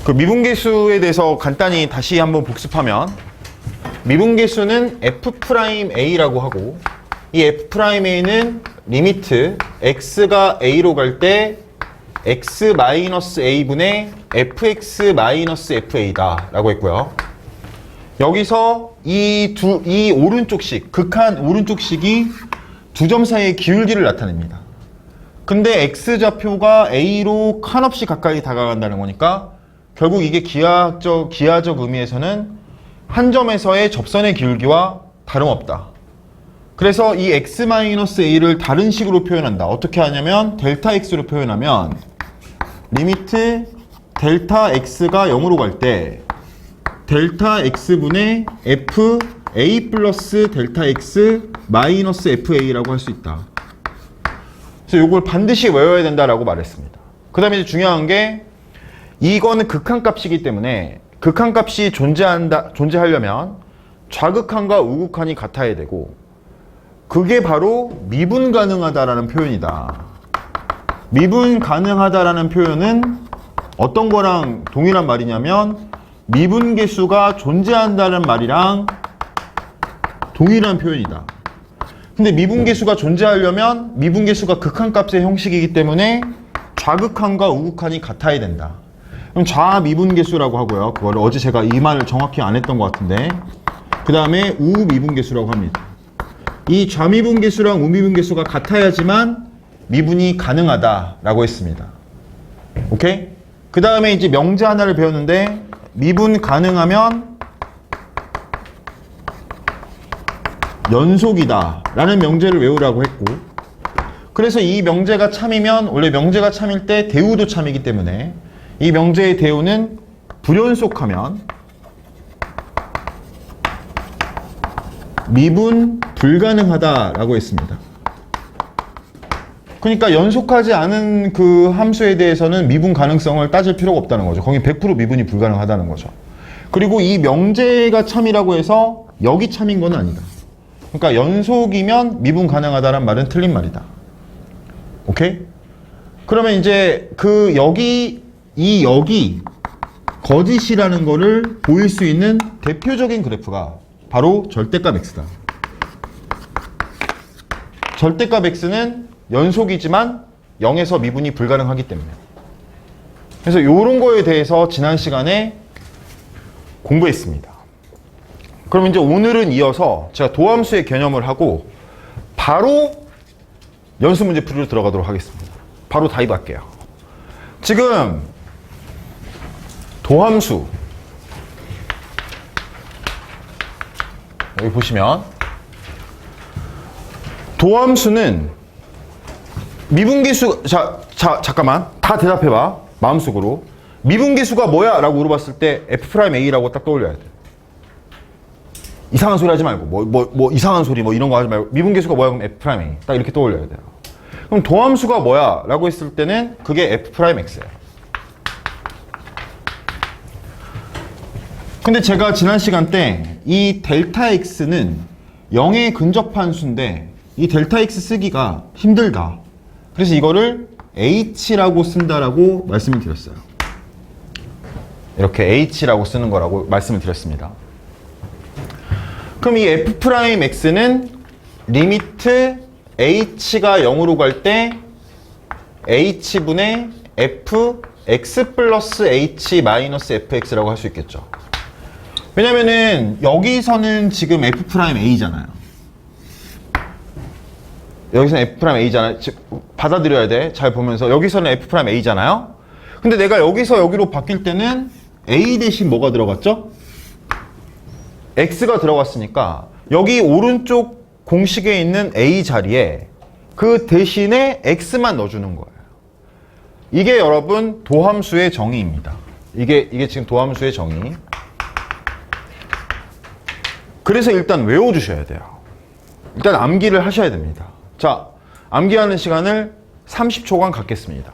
그 미분계수에 대해서 간단히 다시 한번 복습하면 미분계수는 F'A라고 하고 이 F'A는 리미트 x가 a로 갈 때 x-a분의 fx-fa다 라고 했고요. 여기서 이 오른쪽식, 극한 오른쪽식이 두 점 사이의 기울기를 나타냅니다. 근데 x좌표가 a로 한없이 가까이 다가간다는 거니까 결국 이게 기하적 의미에서는 한 점에서의 접선의 기울기와 다름없다. 그래서 이 x-a를 다른 식으로 표현한다. 어떻게 하냐면 델타 x로 표현하면 리미트 델타 x가 0으로 갈 때 델타 x분의 fa 플러스 델타 x 마이너스 fa라고 할 수 있다. 그래서 이걸 반드시 외워야 된다라고 말했습니다. 그 다음에 이제 중요한 게 이거는 극한값이기 때문에 극한값이 존재하려면 좌극한과 우극한이 같아야 되고 그게 바로 미분 가능하다라는 표현이다. 미분 가능하다라는 표현은 어떤 거랑 동일한 말이냐면 미분계수가 존재한다는 말이랑 동일한 표현이다. 근데 미분계수가 존재하려면 미분계수가 극한값의 형식이기 때문에 좌극한과 우극한이 같아야 된다. 그럼 좌미분계수라고 하고요. 그거를 어제 제가 이 말을 정확히 안 했던 것 같은데 그 다음에 우미분계수라고 합니다. 이 좌미분계수랑 우미분계수가 같아야지만 미분이 가능하다라고 했습니다. 오케이? 그 다음에 이제 명제 하나를 배웠는데 미분 가능하면 연속이다 라는 명제를 외우라고 했고 그래서 이 명제가 참이면 원래 명제가 참일 때 대우도 참이기 때문에 이 명제의 대우는 불연속하면 미분 불가능하다라고 했습니다. 그러니까 연속하지 않은 그 함수에 대해서는 미분 가능성을 따질 필요가 없다는 거죠. 거기 100% 미분이 불가능하다는 거죠. 그리고 이 명제가 참이라고 해서 여기 참인 건 아니다. 그러니까 연속이면 미분 가능하다는 말은 틀린 말이다. 오케이? 그러면 이제 그 여기 거짓이라는 거를 보일 수 있는 대표적인 그래프가 바로 절대값 x다. 절대값 x는 연속이지만 0에서 미분이 불가능하기 때문에. 그래서 이런 거에 대해서 지난 시간에 공부했습니다. 그럼 이제 오늘은 이어서 제가 도함수의 개념을 하고 바로 연습 문제 풀이로 들어가도록 하겠습니다. 바로 답입할게요. 지금 도함수 여기 보시면 도함수는 미분계수 잠깐만 다 대답해봐 마음속으로 미분계수가 뭐야? 라고 물어봤을 때 F'A라고 딱 떠올려야 돼. 이상한 소리 하지 말고 뭐 이상한 소리 뭐 이런 거 하지 말고 미분계수가 뭐야? 그럼 F'A 딱 이렇게 떠올려야 돼요. 그럼 도함수가 뭐야? 라고 했을 때는 그게 F'X예요. 근데 제가 지난 시간 때 이 델타 X는 0에 근접한 수인데 이 델타 X 쓰기가 힘들다. 그래서 이거를 H라고 쓴다라고 말씀을 드렸어요. 이렇게 H라고 쓰는 거라고 말씀을 드렸습니다. 그럼 이 F'X는 리미트 H가 0으로 갈 때 H분의 Fx 플러스 H 마이너스 Fx라고 할 수 있겠죠. 왜냐면은 여기서는 지금 F'A잖아요. 여기서는 F'A잖아요. 받아들여야 돼. 잘 보면서 여기서는 F'A잖아요. 근데 내가 여기서 여기로 바뀔 때는 A 대신 뭐가 들어갔죠? X가 들어갔으니까 여기 오른쪽 공식에 있는 A 자리에 그 대신에 X만 넣어주는 거예요. 이게 여러분 도함수의 정의입니다. 이게 지금 도함수의 정의. 그래서 일단 외워주셔야 돼요. 일단 암기를 하셔야 됩니다. 자, 암기하는 시간을 30초간 갖겠습니다.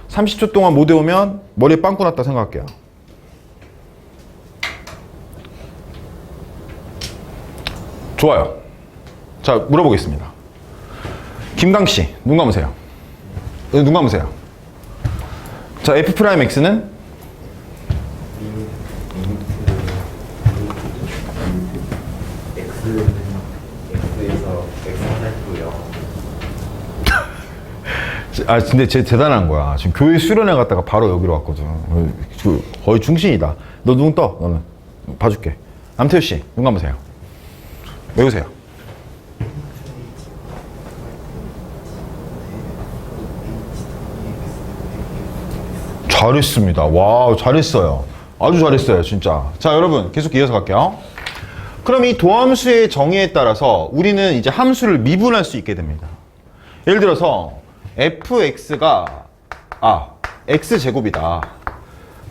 30초 동안 못 외우면 머리에 빵꾸 났다 생각할게요. 좋아요. 자, 물어보겠습니다. 김강씨, 눈 감으세요. 눈 감으세요. 자, F'X는 근데 쟤 대단한 거야. 지금 교회 수련회 갔다가 바로 여기로 왔거든. 거의 중신이다. 너 눈 떠, 너는. 봐줄게. 남태우 씨, 눈 감으세요. 외우세요. 잘했습니다. 와, 잘했어요. 아주 잘했어요, 진짜. 자, 여러분, 계속 이어서 갈게요. 그럼 이 도함수의 정의에 따라서 우리는 이제 함수를 미분할 수 있게 됩니다. 예를 들어서 fx가 x제곱이다.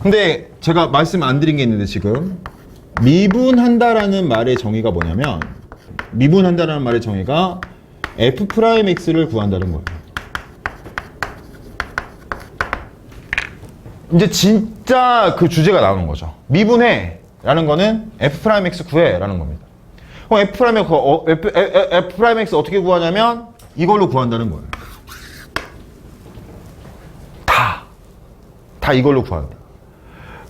근데 제가 말씀 안 드린 게 있는데 지금 미분한다라는 말의 정의가 뭐냐면 미분한다라는 말의 정의가 f'x를 구한다는 거예요. 이제 진짜 그 주제가 나오는 거죠. 미분해 라는 거는 f'x 구해 라는 겁니다. 그럼 f'x 어떻게 구하냐면 이걸로 구한다는 거예요. 다 이걸로 구한다.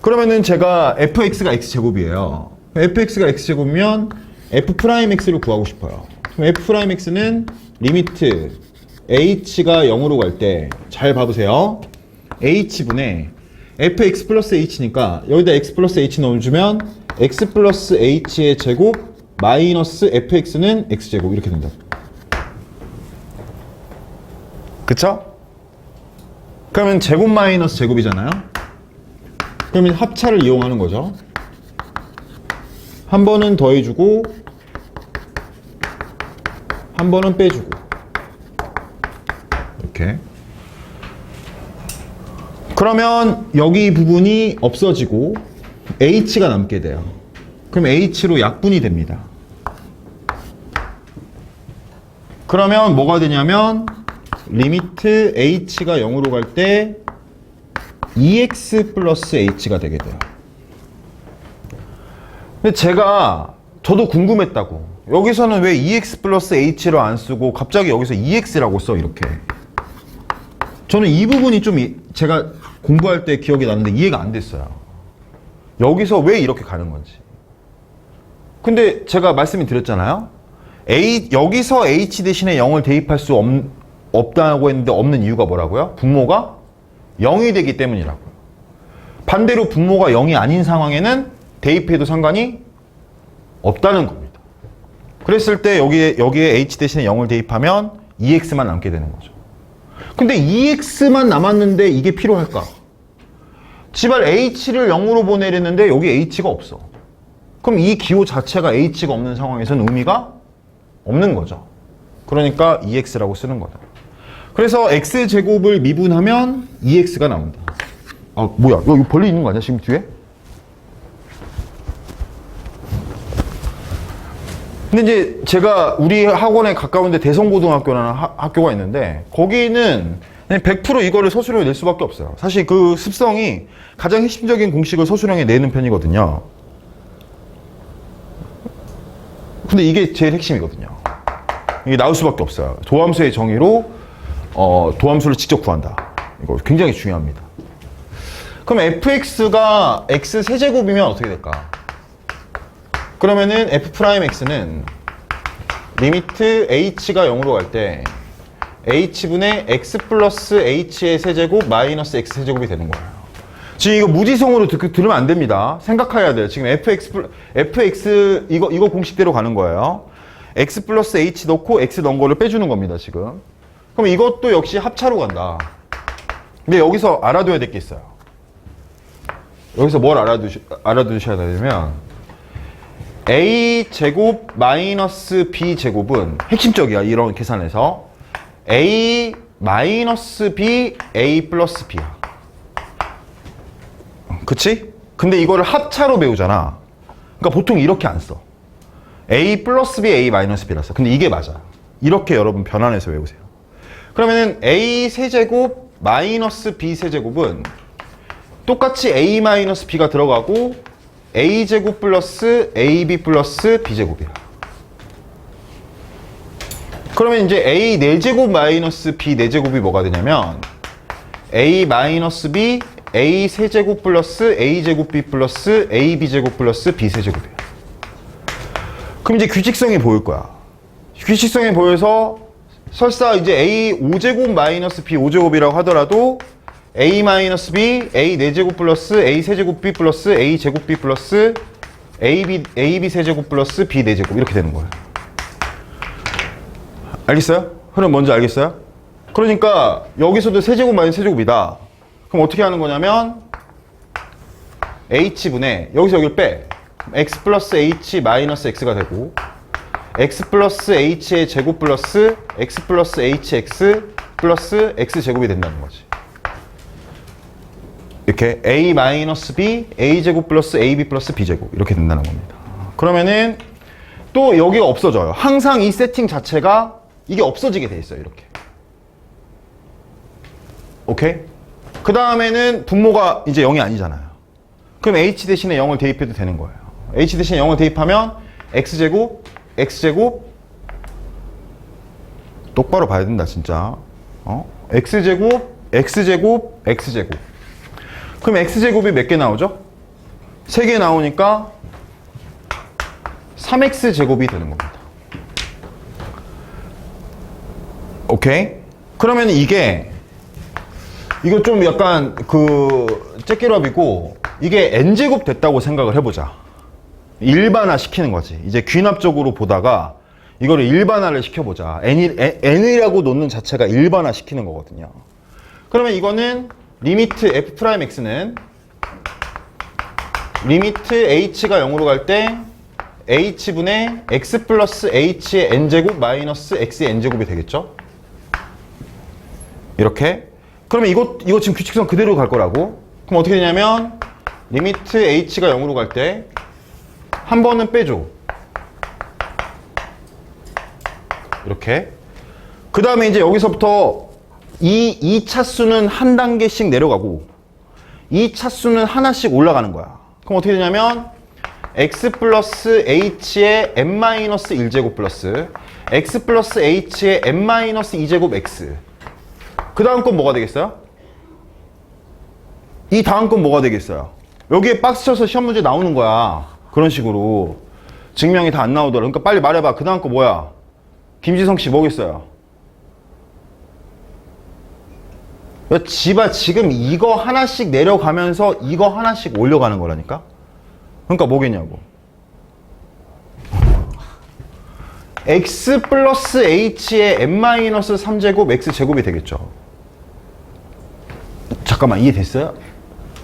그러면은 제가 fx가 x제곱이에요. fx가 x제곱이면 f'x를 구하고 싶어요. 그럼 f'x는 리미트 h가 0으로 갈 때 잘 봐보세요. h분의 fx 플러스 h니까 여기다 x 플러스 h 넣어주면 x 플러스 h의 제곱 마이너스 fx는 x제곱 이렇게 된다. 그쵸? 그러면 제곱 마이너스 제곱이잖아요. 그러면 합차를 이용하는 거죠. 한 번은 더해주고 한 번은 빼주고 이렇게. 그러면 여기 부분이 없어지고 h가 남게 돼요. 그럼 h로 약분이 됩니다. 그러면 뭐가 되냐면 리미트 h가 0으로 갈 때 2x 플러스 h가 되게 돼요. 근데 저도 궁금했다고. 여기서는 왜 2x 플러스 h로 안 쓰고 갑자기 여기서 2x라고 써 이렇게. 저는 이 부분이 좀 제가 공부할 때 기억이 나는데 이해가 안 됐어요. 여기서 왜 이렇게 가는 건지. 근데 제가 말씀을 드렸잖아요. 여기서 h 대신에 0을 대입할 수 없다고 했는데 없는 이유가 뭐라고요? 분모가 0이 되기 때문이라고요. 반대로 분모가 0이 아닌 상황에는 대입해도 상관이 없다는 겁니다. 그랬을 때 여기에 h 대신에 0을 대입하면 2x만 남게 되는 거죠. 근데 2x만 남았는데 이게 필요할까? 지발 h를 0으로 보내려는데 여기 h가 없어. 그럼 이 기호 자체가 h가 없는 상황에서는 의미가 없는 거죠. 그러니까 2x라고 쓰는 거다. 그래서 x제곱을 미분하면 2x가 나온다. 아, 뭐야? 여기 벌레 있는 거 아니야? 지금 뒤에? 근데 이제 제가 우리 학원에 가까운데 대성고등학교라는 학교가 있는데 거기는 그냥 100% 이거를 서술형에 낼 수밖에 없어요. 사실 그 습성이 가장 핵심적인 공식을 서술형에 내는 편이거든요. 근데 이게 제일 핵심이거든요. 이게 나올 수밖에 없어요. 도함수의 정의로 도함수를 직접 구한다. 이거 굉장히 중요합니다. 그럼 fx가 x 세제곱이면 어떻게 될까? 그러면은 f'x는 리미트 h가 0으로 갈 때 h분의 x 플러스 h의 세제곱 마이너스 x 세제곱이 되는 거예요. 지금 이거 무지성으로 들으면 안 됩니다. 생각해야 돼요. 지금 fx 이거 공식대로 가는 거예요. x 플러스 h 넣고 x 넣은 거를 빼주는 겁니다. 지금. 그럼 이것도 역시 합차로 간다. 근데 여기서 알아둬야 될 게 있어요. 여기서 뭘 알아두셔야 되냐면 a 제곱 마이너스 b 제곱은 핵심적이야. 이런 계산에서 a 마이너스 b a 플러스 b야. 그치? 근데 이거를 합차로 배우잖아. 그러니까 보통 이렇게 안 써. a 플러스 b a 마이너스 b라 써. 근데 이게 맞아. 이렇게 여러분 변환해서 외우세요. 그러면은 a 세제곱 마이너스 b 세제곱은 똑같이 a 마이너스 b가 들어가고 a제곱 플러스 ab 플러스 b제곱이야. 그러면 이제 a 4제곱 마이너스 b 4제곱이 뭐가 되냐면 a 마이너스 b a 세제곱 플러스 a제곱 b 플러스 ab제곱 플러스 b세제곱이야. 그럼 이제 규칙성이 보일 거야. 규칙성이 보여서 설사 이제 A 5제곱 마이너스 B 5제곱이라고 하더라도 A 마이너스 B, A 4제곱 플러스 A 세제곱 B 플러스 A 제곱 B 플러스 AB 세제곱 플러스 B 4제곱 이렇게 되는 거예요. 알겠어요? 흐름 뭔지 알겠어요? 그러니까 여기서도 세제곱 마이너스 세제곱이다. 그럼 어떻게 하는 거냐면 H분의 여기서 여기를 빼. X 플러스 H 마이너스 X가 되고 X 플러스 H의 제곱 플러스 X 플러스 HX 플러스 X 제곱이 된다는 거지. 이렇게 A 마이너스 B, A 제곱 플러스 AB 플러스 B 제곱 이렇게 된다는 겁니다. 그러면은 또 여기가 없어져요. 항상 이 세팅 자체가 이게 없어지게 돼 있어요. 이렇게. 오케이? 그 다음에는 분모가 이제 0이 아니잖아요. 그럼 H 대신에 0을 대입해도 되는 거예요. H 대신에 0을 대입하면 X제곱, X제곱 똑바로 봐야 된다 진짜. X제곱, X제곱, X제곱. 그럼 X제곱이 몇 개 나오죠? 3개 나오니까 3X제곱이 되는 겁니다. 오케이? 그러면 이거 좀 약간 째끼럽이고 이게 N제곱 됐다고 생각을 해보자. 일반화 시키는 거지. 이제 귀납적으로 보다가 이거를 일반화를 시켜보자. N이라고 놓는 자체가 일반화 시키는 거거든요. 그러면 이거는 리미트 F'X는 리미트 H가 0으로 갈 때 H분의 X 플러스 H의 N제곱 마이너스 X의 N제곱이 되겠죠? 이렇게. 그러면 이거 지금 규칙성 그대로 갈 거라고. 그럼 어떻게 되냐면 리미트 H가 0으로 갈 때 한 번은 빼줘. 이렇게. 그 다음에 이제 여기서부터 이 차수는 한 단계씩 내려가고 이 차수는 하나씩 올라가는 거야. 그럼 어떻게 되냐면 X 플러스 H의 n-1제곱 플러스 X 플러스 H의 n-2제곱 X. 그 다음 건 뭐가 되겠어요? 이 다음 건 뭐가 되겠어요? 여기에 박스 쳐서 시험 문제 나오는 거야. 그런 식으로. 증명이 다 안 나오더라. 그러니까 빨리 말해봐. 그 다음 거 뭐야? 김지성 씨 뭐겠어요? 지바 지금 이거 하나씩 내려가면서 이거 하나씩 올려가는 거라니까? 그러니까 뭐겠냐고. X 플러스 H의 n-3제곱 X제곱이 되겠죠. 잠깐만 이해됐어요?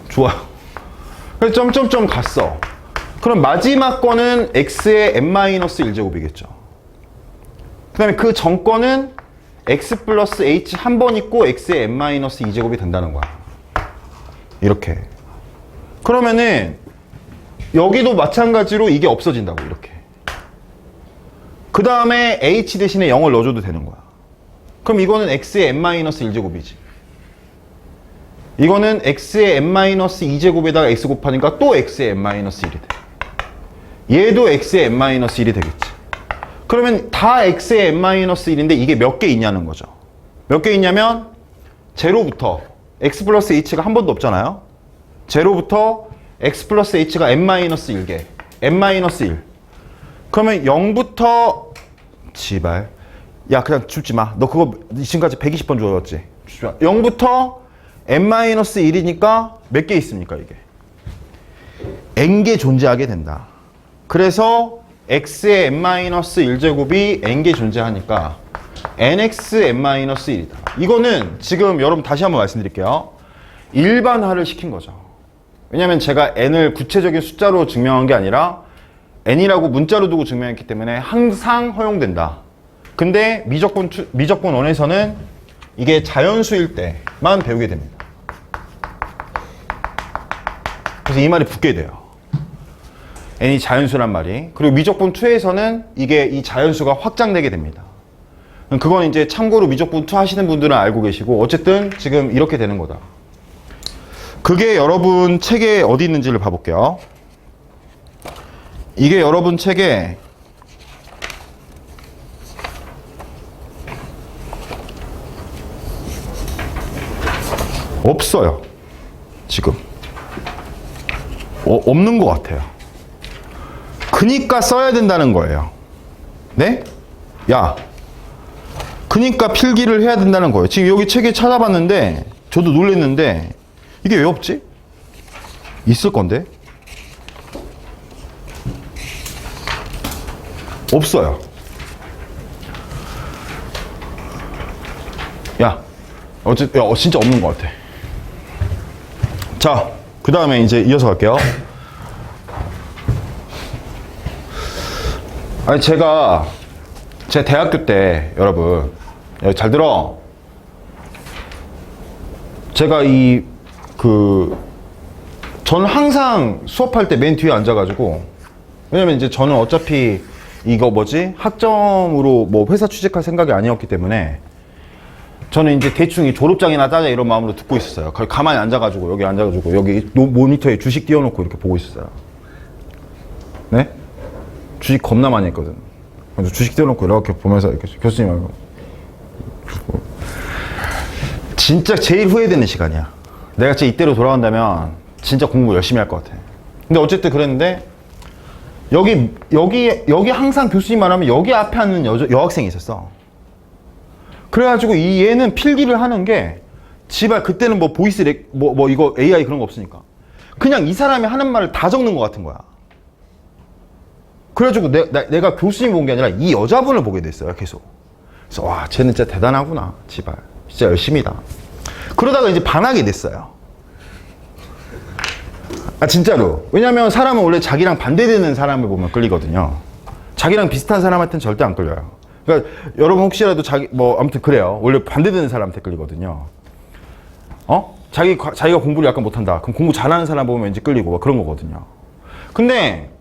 좋아요. 그래서 점점점 갔어. 그럼 마지막 거는 X의 n-1제곱이겠죠. 그 다음에 그 전 거는 X 플러스 H 한 번 있고 X의 n-2제곱이 된다는 거야. 이렇게. 그러면은 여기도 마찬가지로 이게 없어진다고 이렇게. 그 다음에 H 대신에 0을 넣어줘도 되는 거야. 그럼 이거는 X의 n-1제곱이지. 이거는 X의 n-2제곱에다가 X 곱하니까 또 X의 n-1이 돼. 얘도 X의 n-1이 되겠지. 그러면 다 X의 n-1인데 이게 몇 개 있냐는 거죠. 몇 개 있냐면 제로부터 X 플러스 H가 한 번도 없잖아요. 제로부터 X 플러스 H가 n-1개 n-1 그러면 0부터 지발 야 그냥 줍지 마. 너 그거 지금까지 120번 주었지. 0부터 n-1이니까 몇 개 있습니까 이게? n개 존재하게 된다. 그래서 x의 n-1제곱이 n개 존재하니까 nx n-1이다. 이거는 지금 여러분 다시 한번 말씀드릴게요. 일반화를 시킨 거죠. 왜냐면 제가 n을 구체적인 숫자로 증명한 게 아니라 n이라고 문자로 두고 증명했기 때문에 항상 허용된다. 근데 미적분 1에서는 이게 자연수일 때만 배우게 됩니다. 그래서 이 말이 붙게 돼요. n이 자연수란 말이. 그리고 미적분 2에서는 이게 이 자연수가 확장되게 됩니다. 그건 이제 참고로 미적분 2 하시는 분들은 알고 계시고 어쨌든 지금 이렇게 되는 거다. 그게 여러분 책에 어디 있는지를 봐볼게요. 이게 여러분 책에 없어요. 지금 없는 것 같아요. 그니까 써야 된다는 거예요. 네? 야, 그니까 필기를 해야 된다는 거예요. 지금 여기 책에 찾아봤는데 저도 놀랐는데 이게 왜 없지? 있을 건데 없어요. 야, 진짜 없는 것 같아. 자, 그 다음에 이제 이어서 갈게요. 아니, 제가 대학교 때, 여러분, 잘 들어. 제가 저는 항상 수업할 때 맨 뒤에 앉아가지고, 왜냐면 이제 저는 어차피 학점으로 뭐 회사 취직할 생각이 아니었기 때문에, 저는 이제 대충 이 졸업장이나 따자 이런 마음으로 듣고 있었어요. 가만히 앉아가지고, 여기 모니터에 주식 띄워놓고 이렇게 보고 있었어요. 네? 주식 겁나 많이 했거든. 그래서 주식 띄워놓고 이렇게 보면서 이렇게 교수님하고. 진짜 제일 후회되는 시간이야. 내가 진짜 이때로 돌아간다면 진짜 공부 열심히 할 것 같아. 근데 어쨌든 그랬는데 여기 항상 교수님 말하면 여기 앞에 앉는 여학생이 있었어. 그래가지고 얘는 필기를 하는 게 지발 그때는 뭐 보이스 이거 AI 그런 거 없으니까 그냥 이 사람이 하는 말을 다 적는 것 같은 거야. 그래가지고 내가 교수님 본 게 아니라 이 여자분을 보게 됐어요. 계속. 그래서 와, 쟤는 진짜 대단하구나. 지발 진짜 열심히다. 그러다가 이제 반하게 됐어요. 아, 진짜로. 왜냐면 사람은 원래 자기랑 반대되는 사람을 보면 끌리거든요. 자기랑 비슷한 사람한테는 절대 안 끌려요. 그러니까 여러분 혹시라도 아무튼 그래요. 원래 반대되는 사람한테 끌리거든요. 자기가 공부를 약간 못한다. 그럼 공부 잘하는 사람 보면 왠지 끌리고 막 그런 거거든요. 근데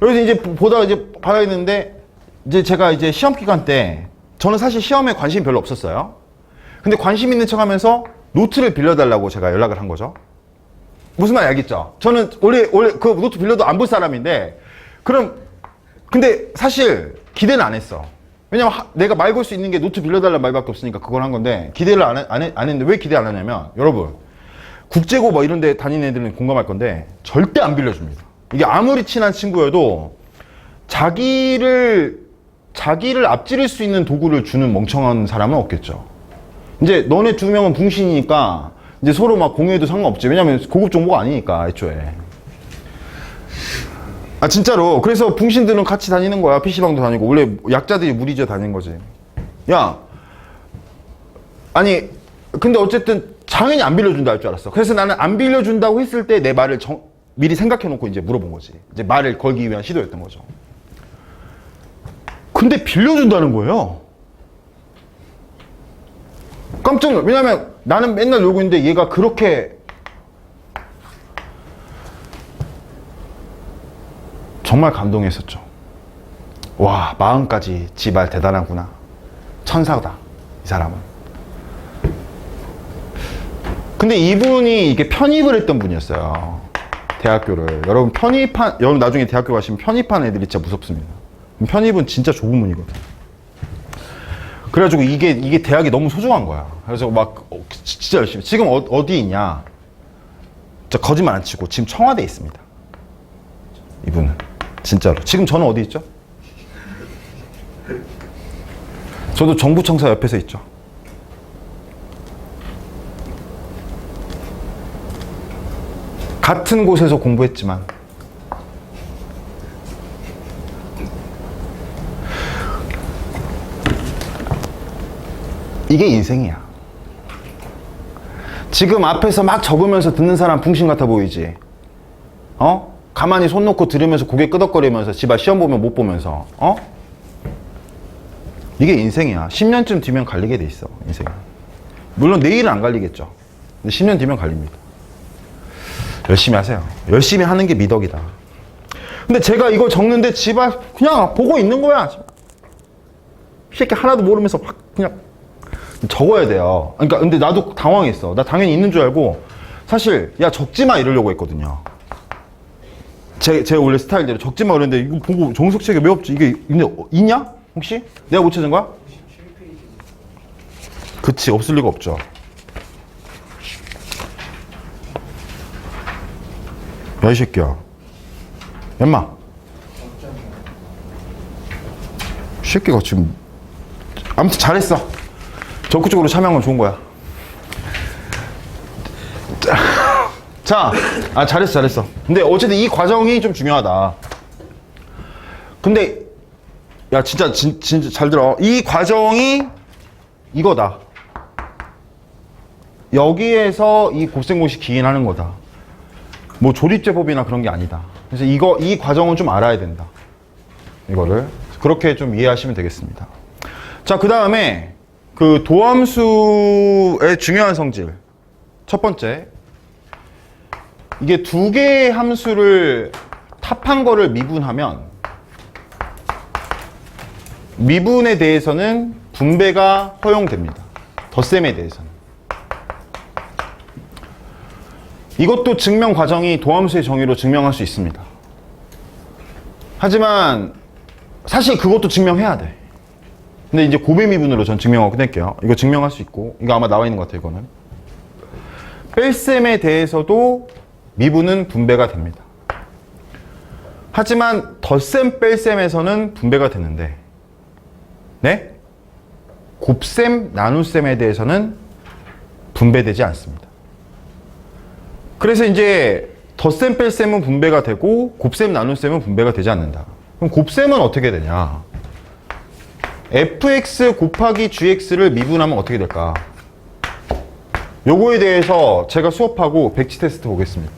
여기서 이제 보다가 이제 봐야 되는데 이제 제가 이제 시험 기간 때 저는 사실 시험에 관심이 별로 없었어요. 근데 관심 있는 척 하면서 노트를 빌려달라고 제가 연락을 한 거죠. 무슨 말인지 알겠죠? 저는 원래 그 노트 빌려도 안 볼 사람인데 근데 사실 기대는 안 했어. 왜냐면 내가 말 걸 수 있는 게 노트 빌려달라는 말밖에 없으니까 그걸 한 건데 기대를 안 했는데 왜 기대 안 하냐면 여러분 국제고 뭐 이런 데 다니는 애들은 공감할 건데 절대 안 빌려줍니다. 이게 아무리 친한 친구여도 자기를 앞지를 수 있는 도구를 주는 멍청한 사람은 없겠죠. 이제 너네 두 명은 붕신이니까 이제 서로 막 공유해도 상관없지. 왜냐면 고급 정보가 아니니까 애초에. 아 진짜로. 그래서 붕신들은 같이 다니는 거야. PC방도 다니고. 원래 약자들이 무리지어 다니는 거지. 야 아니 근데 어쨌든 당연히 안 빌려준다 할 줄 알았어. 그래서 나는 안 빌려준다고 했을 때 내 말을 미리 생각해 놓고 이제 물어본 거지. 이제 말을 걸기 위한 시도였던 거죠. 근데 빌려준다는 거예요. 깜짝 놀라. 왜냐면 나는 맨날 놀고 있는데 얘가 그렇게 정말 감동했었죠. 와, 마음까지 지발 대단하구나. 천사다, 이 사람은. 근데 이분이 이게 편입을 했던 분이었어요. 대학교를. 여러분 여러분 나중에 대학교 가시면 편입한 애들이 진짜 무섭습니다. 편입은 진짜 좁은 문이거든. 그래가지고 이게 대학이 너무 소중한 거야. 그래서 막 진짜 열심히. 지금 어디 있냐? 진짜 거짓말 안 치고 지금 청와대에 있습니다. 이분은 진짜로. 지금 저는 어디 있죠? 저도 정부청사 옆에서 있죠. 같은 곳에서 공부했지만 이게 인생이야. 지금 앞에서 막 적으면서 듣는 사람 붕신 같아 보이지? 가만히 손 놓고 들으면서 고개 끄덕거리면서 지발 시험 보면 못 보면서 이게 인생이야. 10년쯤 뒤면 갈리게 돼 있어, 인생. 물론 내일은 안 갈리겠죠. 근데 10년 뒤면 갈립니다. 열심히 하세요. 열심히 하는 게 미덕이다. 근데 제가 이걸 적는데 지발 그냥 보고 있는 거야. 이 새끼 하나도 모르면서 막 그냥 적어야 돼요. 그러니까 근데 나도 당황했어. 나 당연히 있는 줄 알고 사실 야 적지 마 이러려고 했거든요. 제 원래 스타일대로 적지 마 그랬는데 이거 보고 정석책에 왜 없지? 이게 근데 있냐? 혹시? 내가 못 찾은 거야? 그치, 없을 리가 없죠. 야 이 새끼야. 엠마. 이 새끼가 지금 아무튼 잘했어. 적극적으로 참여하면 좋은 거야. 자, 잘했어. 근데 어쨌든 이 과정이 좀 중요하다. 근데 야 진짜 잘 들어. 이 과정이 이거다. 여기에서 이 곱셈공식 기인하는 거다. 뭐 조립제법이나 그런 게 아니다. 그래서 이 과정은 좀 알아야 된다. 이거를 그렇게 좀 이해하시면 되겠습니다. 자, 그 다음에 그 도함수의 중요한 성질 첫 번째, 이게 두 개의 함수를 탑한 거를 미분하면 미분에 대해서는 분배가 허용됩니다. 덧셈에 대해서는. 이것도 증명 과정이 도함수의 정의로 증명할 수 있습니다. 하지만 사실 그것도 증명해야 돼. 근데 이제 고배 미분으로 전 증명하고 끝낼게요. 이거 증명할 수 있고, 이거 아마 나와 있는 것 같아요, 이거는. 뺄셈에 대해서도 미분은 분배가 됩니다. 하지만 덧셈 뺄셈에서는 분배가 되는데, 네? 곱셈 나눗셈에 대해서는 분배되지 않습니다. 그래서 이제 덧셈 뺄셈은 분배가 되고 곱셈 나눗셈은 분배가 되지 않는다. 그럼 곱셈은 어떻게 되냐? fx 곱하기 gx를 미분하면 어떻게 될까? 요거에 대해서 제가 수업하고 백지 테스트 보겠습니다.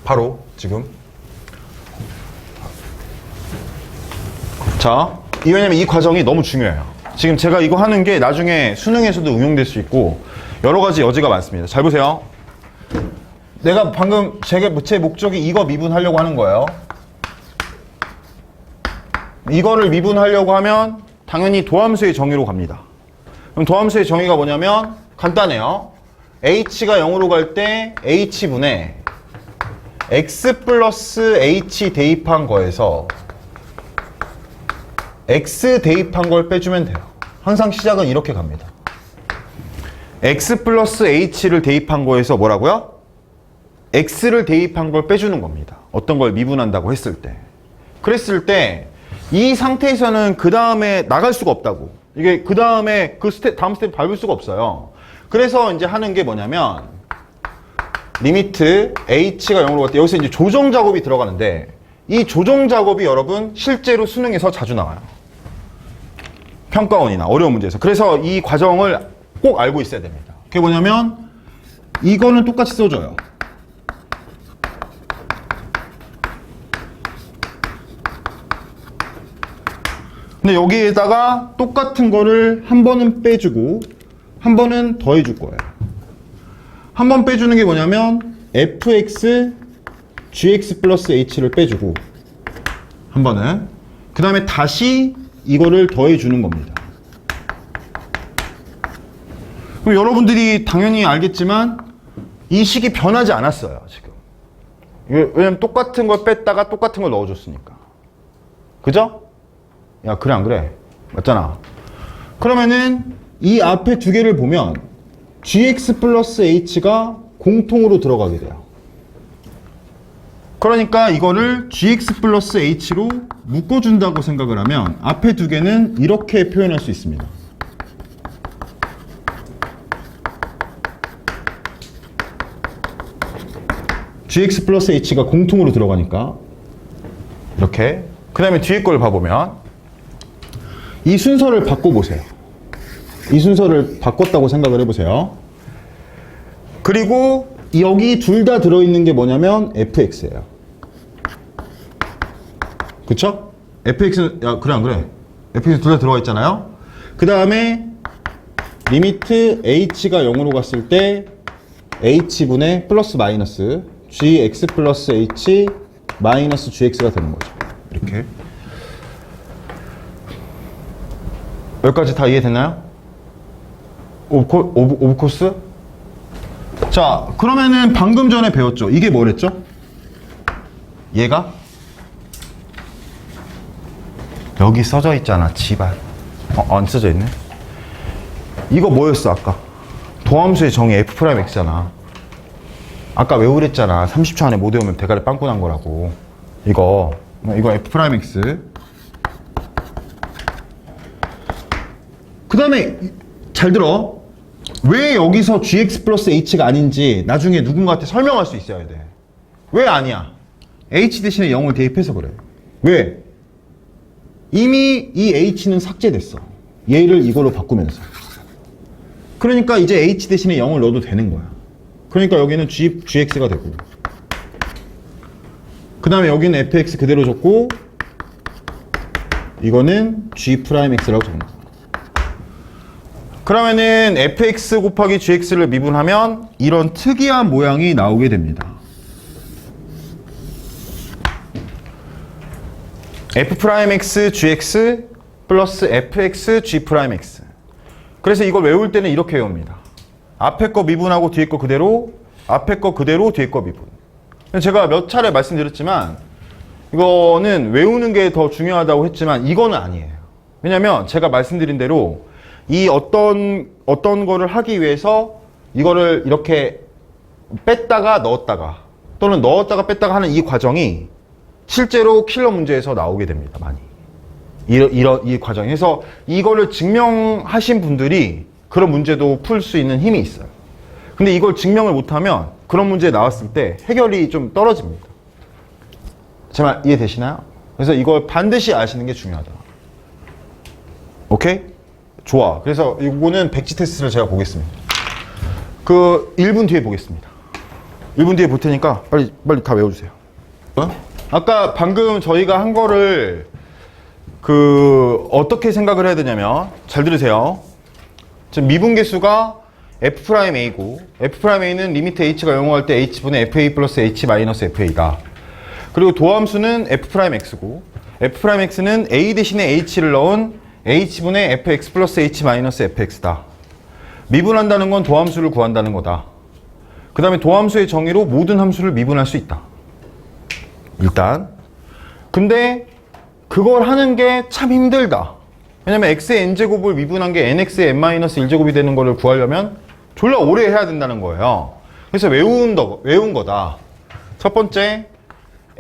바로 지금. 자, 왜냐면 이 과정이 너무 중요해요. 지금 제가 이거 하는 게 나중에 수능에서도 응용될 수 있고 여러 가지 여지가 많습니다. 잘 보세요. 내가 방금 제 목적이 이거 미분하려고 하는 거예요. 이거를 미분하려고 하면 당연히 도함수의 정의로 갑니다. 그럼 도함수의 정의가 뭐냐면 간단해요. h가 0으로 갈 때 h분의 x 플러스 h 대입한 거에서 x 대입한 걸 빼주면 돼요. 항상 시작은 이렇게 갑니다. x 플러스 h를 대입한 거에서 뭐라고요? x를 대입한 걸 빼주는 겁니다. 어떤 걸 미분한다고 했을 때. 그랬을 때 이 상태에서는 그 다음에 나갈 수가 없다고. 이게 그 다음에 다음 스텝 밟을 수가 없어요. 그래서 이제 하는 게 뭐냐면 리미트 h가 0으로 갈 때 여기서 이제 조정 작업이 들어가는데 이 조정 작업이 여러분 실제로 수능에서 자주 나와요. 평가원이나 어려운 문제에서. 그래서 이 과정을 꼭 알고 있어야 됩니다. 그게 뭐냐면 이거는 똑같이 써줘요. 근데 여기에다가 똑같은 거를 한 번은 빼주고 한 번은 더해줄 거예요. 한 번 빼주는 게 뭐냐면 fx gx 플러스 h를 빼주고 한 번은 그 다음에 다시 이거를 더해주는 겁니다. 그럼 여러분들이 당연히 알겠지만 이 식이 변하지 않았어요, 지금. 왜냐면 똑같은 걸 뺐다가 똑같은 걸 넣어줬으니까. 그죠? 야, 그래 안 그래? 맞잖아. 그러면은 이 앞에 두 개를 보면 gx 플러스 h가 공통으로 들어가게 돼요. 그러니까 이거를 gx 플러스 h로 묶어준다고 생각을 하면 앞에 두 개는 이렇게 표현할 수 있습니다. gx 플러스 h가 공통으로 들어가니까 이렇게. 그 다음에 뒤에 걸 봐보면 이 순서를 바꿔보세요. 이 순서를 바꿨다고 생각을 해보세요. 그리고 여기 둘 다 들어있는 게 뭐냐면 fx예요. 그쵸? fx, 야, 그래 안 그래? fx 둘 다 들어가 있잖아요. 그 다음에 리미트 h가 0으로 갔을 때 h분의 플러스 마이너스 gx 플러스 h 마이너스 gx가 되는 거죠. 이렇게. 여기까지 다 이해됐나요? 오브 코스? 자, 그러면은 방금 전에 배웠죠? 이게 뭐랬죠? 얘가? 여기 써져 있잖아, 집안. 안 써져 있네? 이거 뭐였어, 아까? 도함수의 정의 f'x잖아. 아까 외우랬잖아. 30초 안에 못 외우면 대가리 빵꾸 난 거라고. 이거 f'x. 그 다음에 잘 들어. 왜 여기서 gx 플러스 h가 아닌지 나중에 누군가한테 설명할 수 있어야 돼. 왜 아니야? h 대신에 0을 대입해서 그래. 왜? 이미 이 h는 삭제됐어. 얘를 이걸로 바꾸면서. 그러니까 이제 h 대신에 0을 넣어도 되는 거야. 그러니까 여기는 gx가 되고, 그 다음에 여기는 fx 그대로 줬고, 이거는 g'x라고 적는 거야. 그러면은 fx 곱하기 gx를 미분하면 이런 특이한 모양이 나오게 됩니다. f'x gx 플러스 fx g'x. 그래서 이걸 외울 때는 이렇게 외웁니다. 앞에 거 미분하고 뒤에 거 그대로, 앞에 거 그대로, 뒤에 거 미분. 제가 몇 차례 말씀드렸지만 이거는 외우는 게 더 중요하다고 했지만 이거는 아니에요. 왜냐면 제가 말씀드린 대로 이 어떤 거를 하기 위해서 이거를 이렇게 뺐다가 넣었다가 또는 넣었다가 뺐다가 하는 이 과정이 실제로 킬러 문제에서 나오게 됩니다. 많이. 이 과정에서 이거를 증명하신 분들이 그런 문제도 풀 수 있는 힘이 있어요. 근데 이걸 증명을 못하면 그런 문제 나왔을 때 해결이 좀 떨어집니다. 제 말 이해되시나요? 그래서 이걸 반드시 아시는 게 중요하다. 오케이? 좋아. 그래서 이거는 백지 테스트를 제가 보겠습니다. 그 1분 뒤에 보겠습니다. 1분 뒤에 볼 테니까 빨리 다 외워주세요. 아까 방금 저희가 한 거를 어떻게 생각을 해야 되냐면, 잘 들으세요. 지금 미분계수가 f'a고, f'a는 리미트 h가 0을 할 때 h분의 fa 플러스 h 마이너스 fa다. 그리고 도함수는 f'x고, f'x는 a 대신에 h를 넣은 h분의 fx 플러스 h 마이너스 fx다. 미분한다는 건 도함수를 구한다는 거다. 그 다음에 도함수의 정의로 모든 함수를 미분할 수 있다. 일단. 근데 그걸 하는 게 참 힘들다. 왜냐면 x의 n제곱을 미분한 게 nx의 n-1제곱이 되는 거를 구하려면 졸라 오래 해야 된다는 거예요. 그래서 외운 거다. 첫 번째,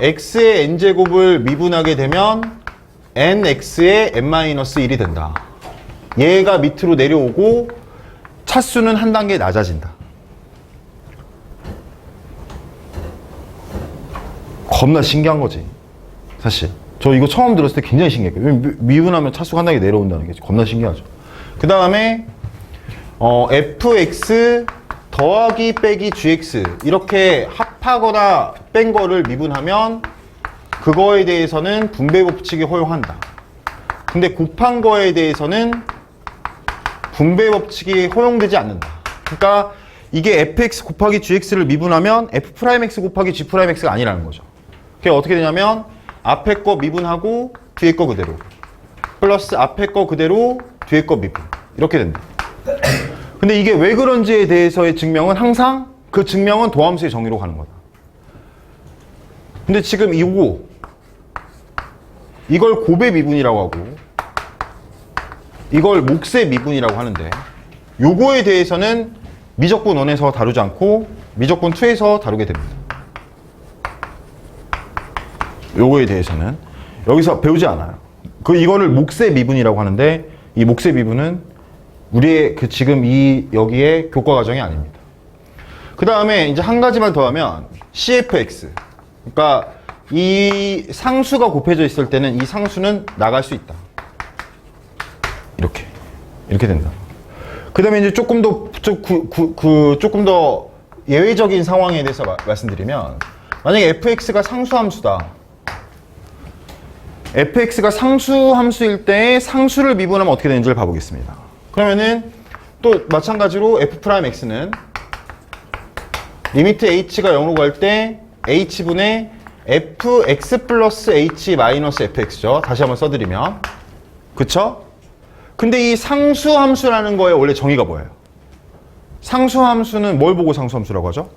x의 n제곱을 미분하게 되면 nx의 n-1이 된다. 얘가 밑으로 내려오고 차수는 한 단계 낮아진다. 겁나 신기한 거지, 사실. 저 이거 처음 들었을 때 굉장히 신기했거든요. 미분하면 차수가 한 단계 내려온다는 게 겁나 신기하죠. 그 다음에 fx 더하기 빼기 gx 이렇게 합하거나 뺀 거를 미분하면 그거에 대해서는 분배 법칙이 허용한다. 근데 곱한 거에 대해서는 분배 법칙이 허용되지 않는다. 그러니까 이게 fx 곱하기 gx를 미분하면 f'x 곱하기 g'x가 아니라는 거죠. 그게 어떻게 되냐면 앞에 거 미분하고 뒤에 거 그대로 플러스 앞에 거 그대로 뒤에 거 미분 이렇게 된다. 근데 이게 왜 그런지에 대해서의 증명은 항상 그 증명은 도함수의 정의로 가는 거다. 근데 지금 이걸 곱의 미분이라고 하고 이걸 몫의 미분이라고 하는데, 요거에 대해서는 미적분 1에서 다루지 않고 미적분 2에서 다루게 됩니다. 요거에 대해서는 여기서 배우지 않아요. 이거를 몫의 미분이라고 하는데, 이 몫의 미분은 우리의 지금 여기에 교과 과정이 아닙니다. 그 다음에 이제 한 가지만 더 하면 cfx. 그러니까 이 상수가 곱해져 있을 때는 이 상수는 나갈 수 있다. 이렇게 된다. 그 다음에 이제 조금 더 예외적인 상황에 대해서 말씀드리면, 만약에 fx가 상수함수다. fx가 상수함수일 때 상수를 미분하면 어떻게 되는지를 봐보겠습니다. 그러면은 또 마찬가지로 f'x는 리미트 h가 0으로 갈 때 h분의 fx 플러스 h 마이너스 fx죠. 다시 한번 써드리면. 그쵸? 근데 이 상수함수라는 거에 원래 정의가 뭐예요? 상수함수는 뭘 보고 상수함수라고 하죠?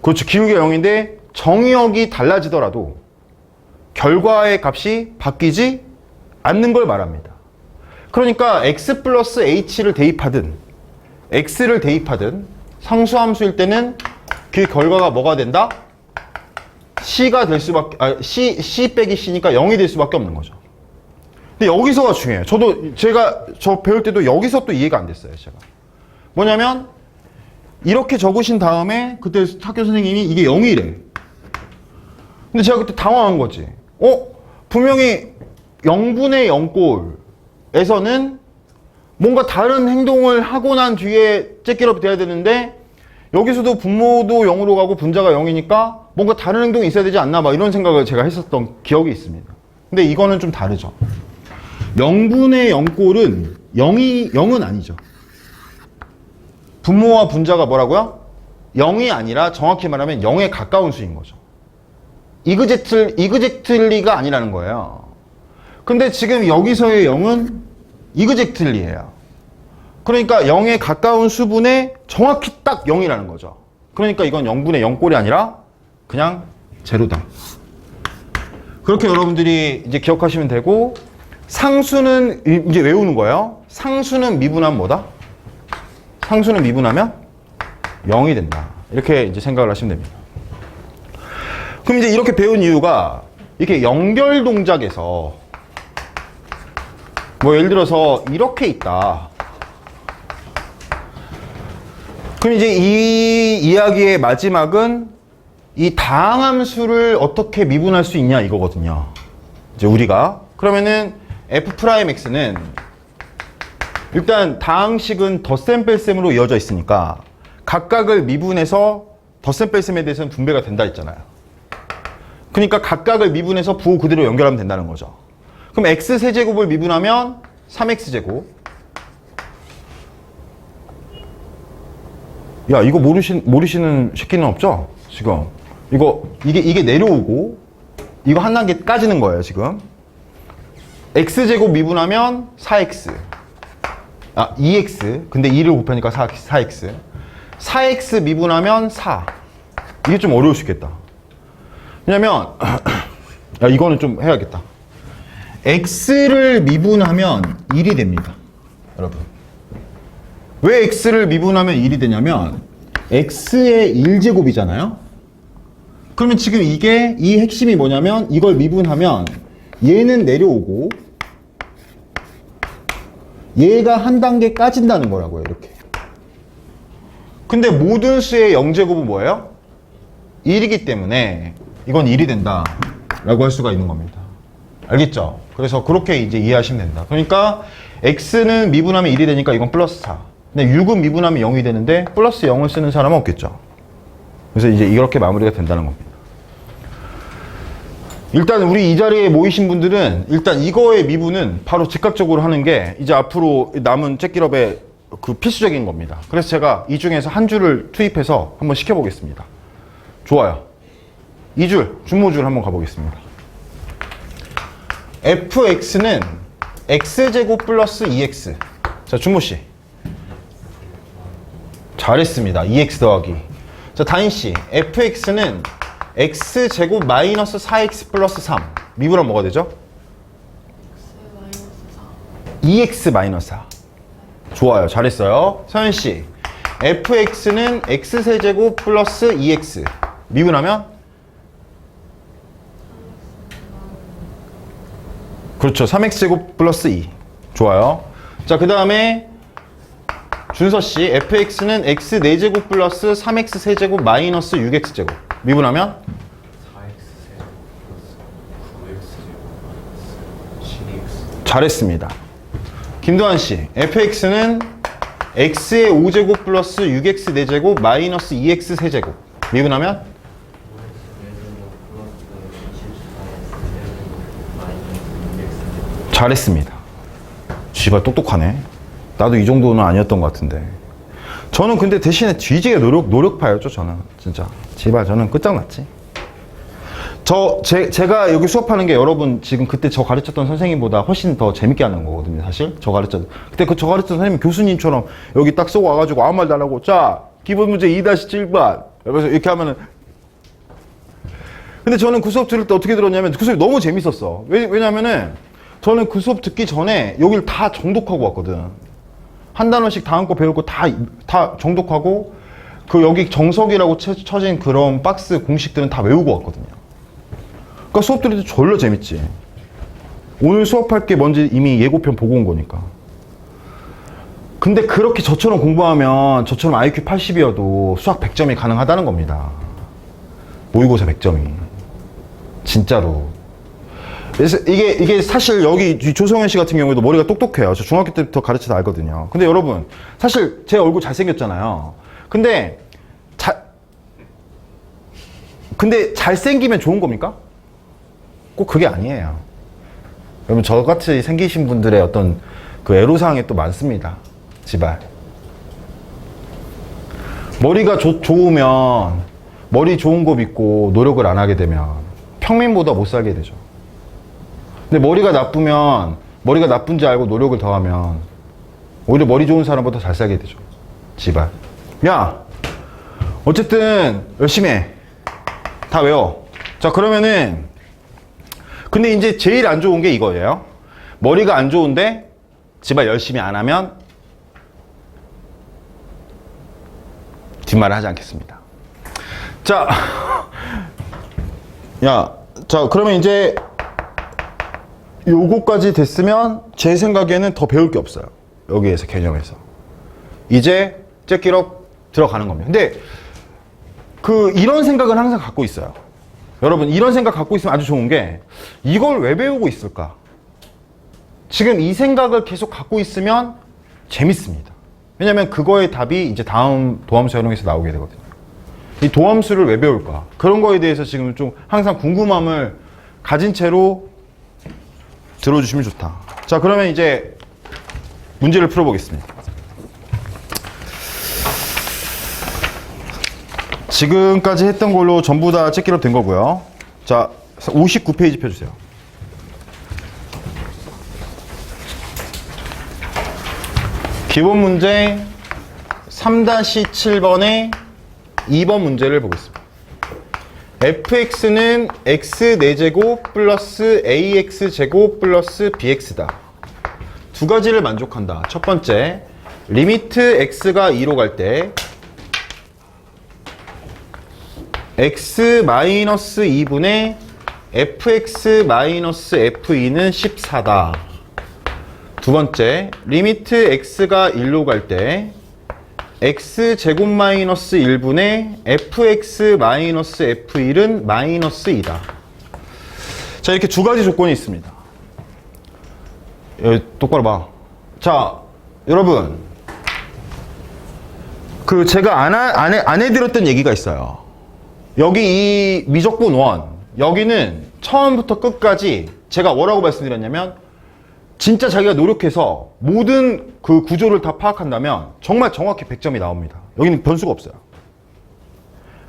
그렇죠. 기울기가 0인데 정의역이 달라지더라도 결과의 값이 바뀌지 않는 걸 말합니다. 그러니까 x 플러스 h를 대입하든 x를 대입하든 상수함수일 때는 그 결과가 뭐가 된다? c가 될 수밖에, c 빼기 c니까 0이 될 수밖에 없는 거죠. 근데 여기서가 중요해요. 저 배울 때도 여기서 또 이해가 안 됐어요, 제가. 뭐냐면, 이렇게 적으신 다음에, 그때 학교 선생님이 이게 0이래. 근데 제가 그때 당황한 거지. 분명히 0분의 0꼴에서는 뭔가 다른 행동을 하고 난 뒤에 째끼럽이 돼야 되는데, 여기서도 분모도 0으로 가고 분자가 0이니까 뭔가 다른 행동이 있어야 되지 않나, 막 이런 생각을 제가 했었던 기억이 있습니다. 근데 이거는 좀 다르죠. 0분의 0꼴은 0은 아니죠. 분모와 분자가 뭐라고요? 0이 아니라 정확히 말하면 0에 가까운 수인 거죠. 이그젝틀리가 아니라는 거예요. 근데 지금 여기서의 0은 이그젝틀리예요. 그러니까 0에 가까운 수분에 정확히 딱 0이라는 거죠. 그러니까 이건 0분의 0꼴이 아니라 그냥 제로다. 그렇게 여러분들이 이제 기억하시면 되고, 상수는 이제 외우는 거예요. 상수는 미분하면 뭐다? 상수는 미분하면 0이 된다. 이렇게 이제 생각을 하시면 됩니다. 그럼 이제 이렇게 배운 이유가, 이렇게 연결 동작에서 뭐 예를 들어서 이렇게 있다. 그럼 이제 이 이야기의 마지막은 이 다항함수를 어떻게 미분할 수 있냐 이거거든요. 이제 우리가 그러면은 f'x는 일단 다항식은 덧셈 뺄셈으로 이어져 있으니까 각각을 미분해서 덧셈 뺄셈에 대해서는 분배가 된다 했잖아요. 그러니까 각각을 미분해서 부호 그대로 연결하면 된다는 거죠. 그럼 x세제곱을 미분하면 3x제곱. 야, 이거 모르시는 새끼는 없죠? 지금. 이게 내려오고, 이거 한 단계 까지는 거예요, 지금. x제곱 미분하면 4x. 2x. 근데 2를 곱하니까 4x. 4x 미분하면 4. 이게 좀 어려울 수 있겠다. 왜냐면, 야, 이거는 좀 해야겠다. x를 미분하면 1이 됩니다. 여러분. 왜 x를 미분하면 1이 되냐면 x의 1제곱이잖아요. 그러면 지금 이 핵심이 뭐냐면 이걸 미분하면 얘는 내려오고 얘가 한 단계 까진다는 거라고요. 이렇게. 근데 모든 수의 0제곱은 뭐예요? 1이기 때문에 이건 1이 된다 라고 할 수가 있는 겁니다. 알겠죠? 그래서 그렇게 이제 이해하시면 된다. 그러니까 x는 미분하면 1이 되니까 이건 플러스 4. 근데 6은 미분하면 0이 되는데 플러스 0을 쓰는 사람은 없겠죠. 그래서 이제 이렇게 마무리가 된다는 겁니다. 일단 우리 이 자리에 모이신 분들은 일단 이거의 미분은 바로 즉각적으로 하는 게 이제 앞으로 남은 잭기럽의 그 필수적인 겁니다. 그래서 제가 이 중에서 한 줄을 투입해서 한번 시켜보겠습니다. 좋아요. 2줄, 준모줄 한번 가보겠습니다. fx는 x제곱 플러스 2x. 자, 준모씨. 잘했습니다. 2x 더하기. 자, 다인씨. fx는 x제곱 마이너스 4x 플러스 3. 미분하면 뭐가 되죠? x 마이너스 4. 2x 마이너스 4. 좋아요. 잘했어요. 서현씨. fx는 x세제곱 플러스 2x. 미분하면? 그렇죠. 3x제곱 플러스 2. 좋아요. 자, 그 다음에 준서씨. fx는 x 4제곱 플러스 3x 세제곱 마이너스 6x제곱. 미분하면? 4x제곱 플러스 9x제곱 마이너스 12x. 잘했습니다. 김도환씨. fx는 x의 5제곱 플러스 6x 4제곱 마이너스 2x 세제곱. 미분하면? 5x 4제곱 플러스 24x 잘했습니다. 쥐발 똑똑하네. 나도 이 정도는 아니었던 것 같은데. 저는 근데 대신에 뒤지게 노력파였죠, 저는. 진짜. 제발 저는 끝장났지. 제가 여기 수업하는 게 여러분 지금 그때 저 가르쳤던 선생님보다 훨씬 더 재밌게 하는 거거든요, 사실. 저 가르쳤던 선생님 교수님처럼 여기 딱 쏘고 와가지고 아무 말도 안 하고, 자, 기본 문제 2-7번. 그래서 이렇게 하면은. 근데 저는 그 수업 들을 때 어떻게 들었냐면 그 수업이 너무 재밌었어. 왜냐면은 저는 그 수업 듣기 전에 여기를 다 정독하고 왔거든. 한 단원씩 다음 거 배울 거 다 정독하고 그 여기 정석이라고 쳐진 그런 박스 공식들은 다 외우고 왔거든요. 그러니까 수업 들을 때 졸라 재밌지. 오늘 수업할 게 뭔지 이미 예고편 보고 온 거니까. 근데 그렇게 저처럼 공부하면 저처럼 IQ 80이어도 수학 100점이 가능하다는 겁니다. 모의고사 100점이. 진짜로. 그래서 이게 사실 여기 조성현 씨 같은 경우에도 머리가 똑똑해요. 저 중학교 때부터 가르쳐서 알거든요. 근데 여러분, 사실 제 얼굴 잘생겼잖아요. 근데 잘생기면 좋은 겁니까? 꼭 그게 아니에요. 여러분, 저같이 생기신 분들의 어떤 그 애로사항이 또 많습니다. 제발. 머리가 좋으면, 머리 좋은 거 믿고 노력을 안 하게 되면 평민보다 못 살게 되죠. 근데 머리가 나쁘면, 머리가 나쁜지 알고 노력을 더하면 오히려 머리 좋은 사람보다 잘 살게 되죠. 제발. 야! 어쨌든 열심히 해. 다 외워. 자, 그러면은 근데 이제 제일 안 좋은 게 이거예요. 머리가 안 좋은데 제발 열심히 안 하면 뒷말을 하지 않겠습니다. 자, 자, 그러면 이제 요거까지 됐으면 제 생각에는 더 배울 게 없어요. 여기에서 개념에서. 이제 째끼러 들어가는 겁니다. 근데 이런 생각은 항상 갖고 있어요. 여러분, 이런 생각 갖고 있으면 아주 좋은 게 이걸 왜 배우고 있을까? 지금 이 생각을 계속 갖고 있으면 재밌습니다. 왜냐면 그거의 답이 이제 다음 도함수 활용에서 나오게 되거든요. 이 도함수를 왜 배울까? 그런 거에 대해서 지금 좀 항상 궁금함을 가진 채로 들어주시면 좋다. 자, 그러면 이제 문제를 풀어보겠습니다. 지금까지 했던 걸로 전부 다 체크업 된 거고요. 자, 59페이지 펴주세요. 기본 문제 3-7번의 2번 문제를 보겠습니다. fx는 x 4제곱 플러스 ax제곱 플러스 bx다. 두 가지를 만족한다. 첫 번째, 리미트 x가 2로 갈 때 x-2분의 fx-f2는 14다. 두 번째, 리미트 x가 1로 갈 때 x제곱 마이너스 1분의 fx-f1은 마이너스 2다. 자, 이렇게 두 가지 조건이 있습니다. 여기 똑바로 봐. 자, 여러분, 제가 안 해드렸던 얘기가 있어요. 여기 이 미적분 1, 여기는 처음부터 끝까지 제가 뭐라고 말씀드렸냐면 진짜 자기가 노력해서 모든 그 구조를 다 파악한다면 정말 정확히 100점이 나옵니다. 여기는 변수가 없어요.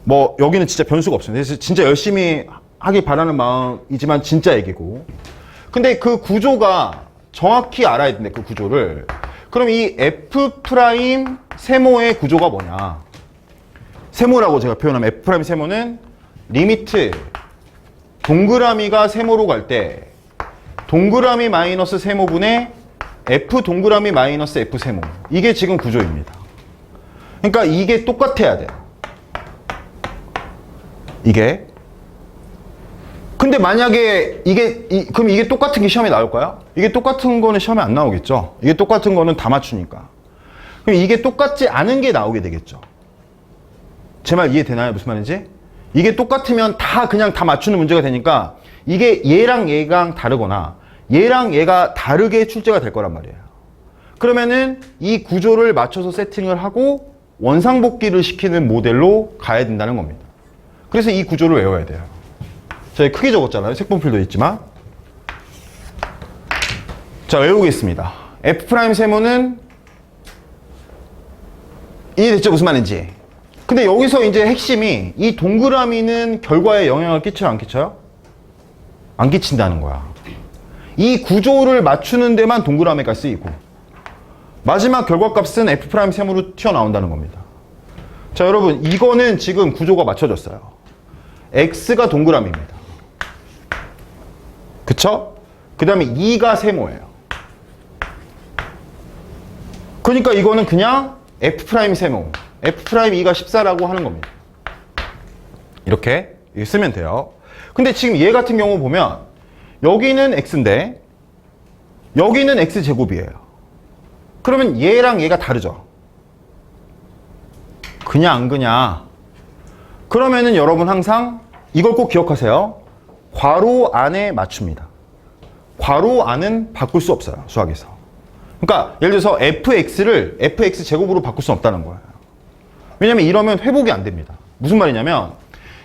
뭐 여기는 진짜 변수가 없어요. 그래서 진짜 열심히 하길 바라는 마음이지만 진짜 얘기고. 근데 그 구조가 정확히 알아야 되는데 그 구조를. 그럼 이 F' 세모의 구조가 뭐냐? 세모라고 제가 표현하면 F' 세모는 리미트 동그라미가 세모로 갈 때 동그라미 마이너스 세모분의 F 동그라미 마이너스 F 세모. 이게 지금 구조입니다. 그러니까 이게 똑같아야 돼요. 이게. 근데 만약에 그럼 이게 똑같은 게 시험에 나올까요? 이게 똑같은 거는 시험에 안 나오겠죠. 이게 똑같은 거는 다 맞추니까. 그럼 이게 똑같지 않은 게 나오게 되겠죠. 제 말 이해되나요? 무슨 말인지? 이게 똑같으면 그냥 다 맞추는 문제가 되니까 이게 얘랑 얘랑 다르거나 얘랑 얘가 다르게 출제가 될 거란 말이에요. 그러면은 이 구조를 맞춰서 세팅을 하고 원상복귀를 시키는 모델로 가야 된다는 겁니다. 그래서 이 구조를 외워야 돼요. 저희 크게 적었잖아요. 색분필도 있지만. 자, 외우겠습니다. F' 세모는 이해됐죠? 무슨 말인지. 근데 여기서 이제 핵심이 이 동그라미는 결과에 영향을 끼쳐요? 안 끼쳐요? 안 끼친다는 거야. 이 구조를 맞추는 데만 동그라미가 쓰이고 마지막 결과값은 F' 세모로 튀어나온다는 겁니다. 자, 여러분, 이거는 지금 구조가 맞춰졌어요. X가 동그라미입니다. 그쵸? 그 다음에 2가 세모예요. 그러니까 이거는 그냥 F' 세모, F'2가 14라고 하는 겁니다. 이렇게 쓰면 돼요. 근데 지금 얘 같은 경우 보면 여기는 X인데 여기는 x제곱이에요. 그러면 얘랑 얘가 다르죠. 그냐 안 그냐. 그러면은 여러분 항상 이걸 꼭 기억하세요. 괄호 안에 맞춥니다. 괄호 안은 바꿀 수 없어요. 수학에서. 그러니까 예를 들어서 fx를 fx제곱으로 바꿀 수 없다는 거예요. 왜냐면 이러면 회복이 안 됩니다. 무슨 말이냐면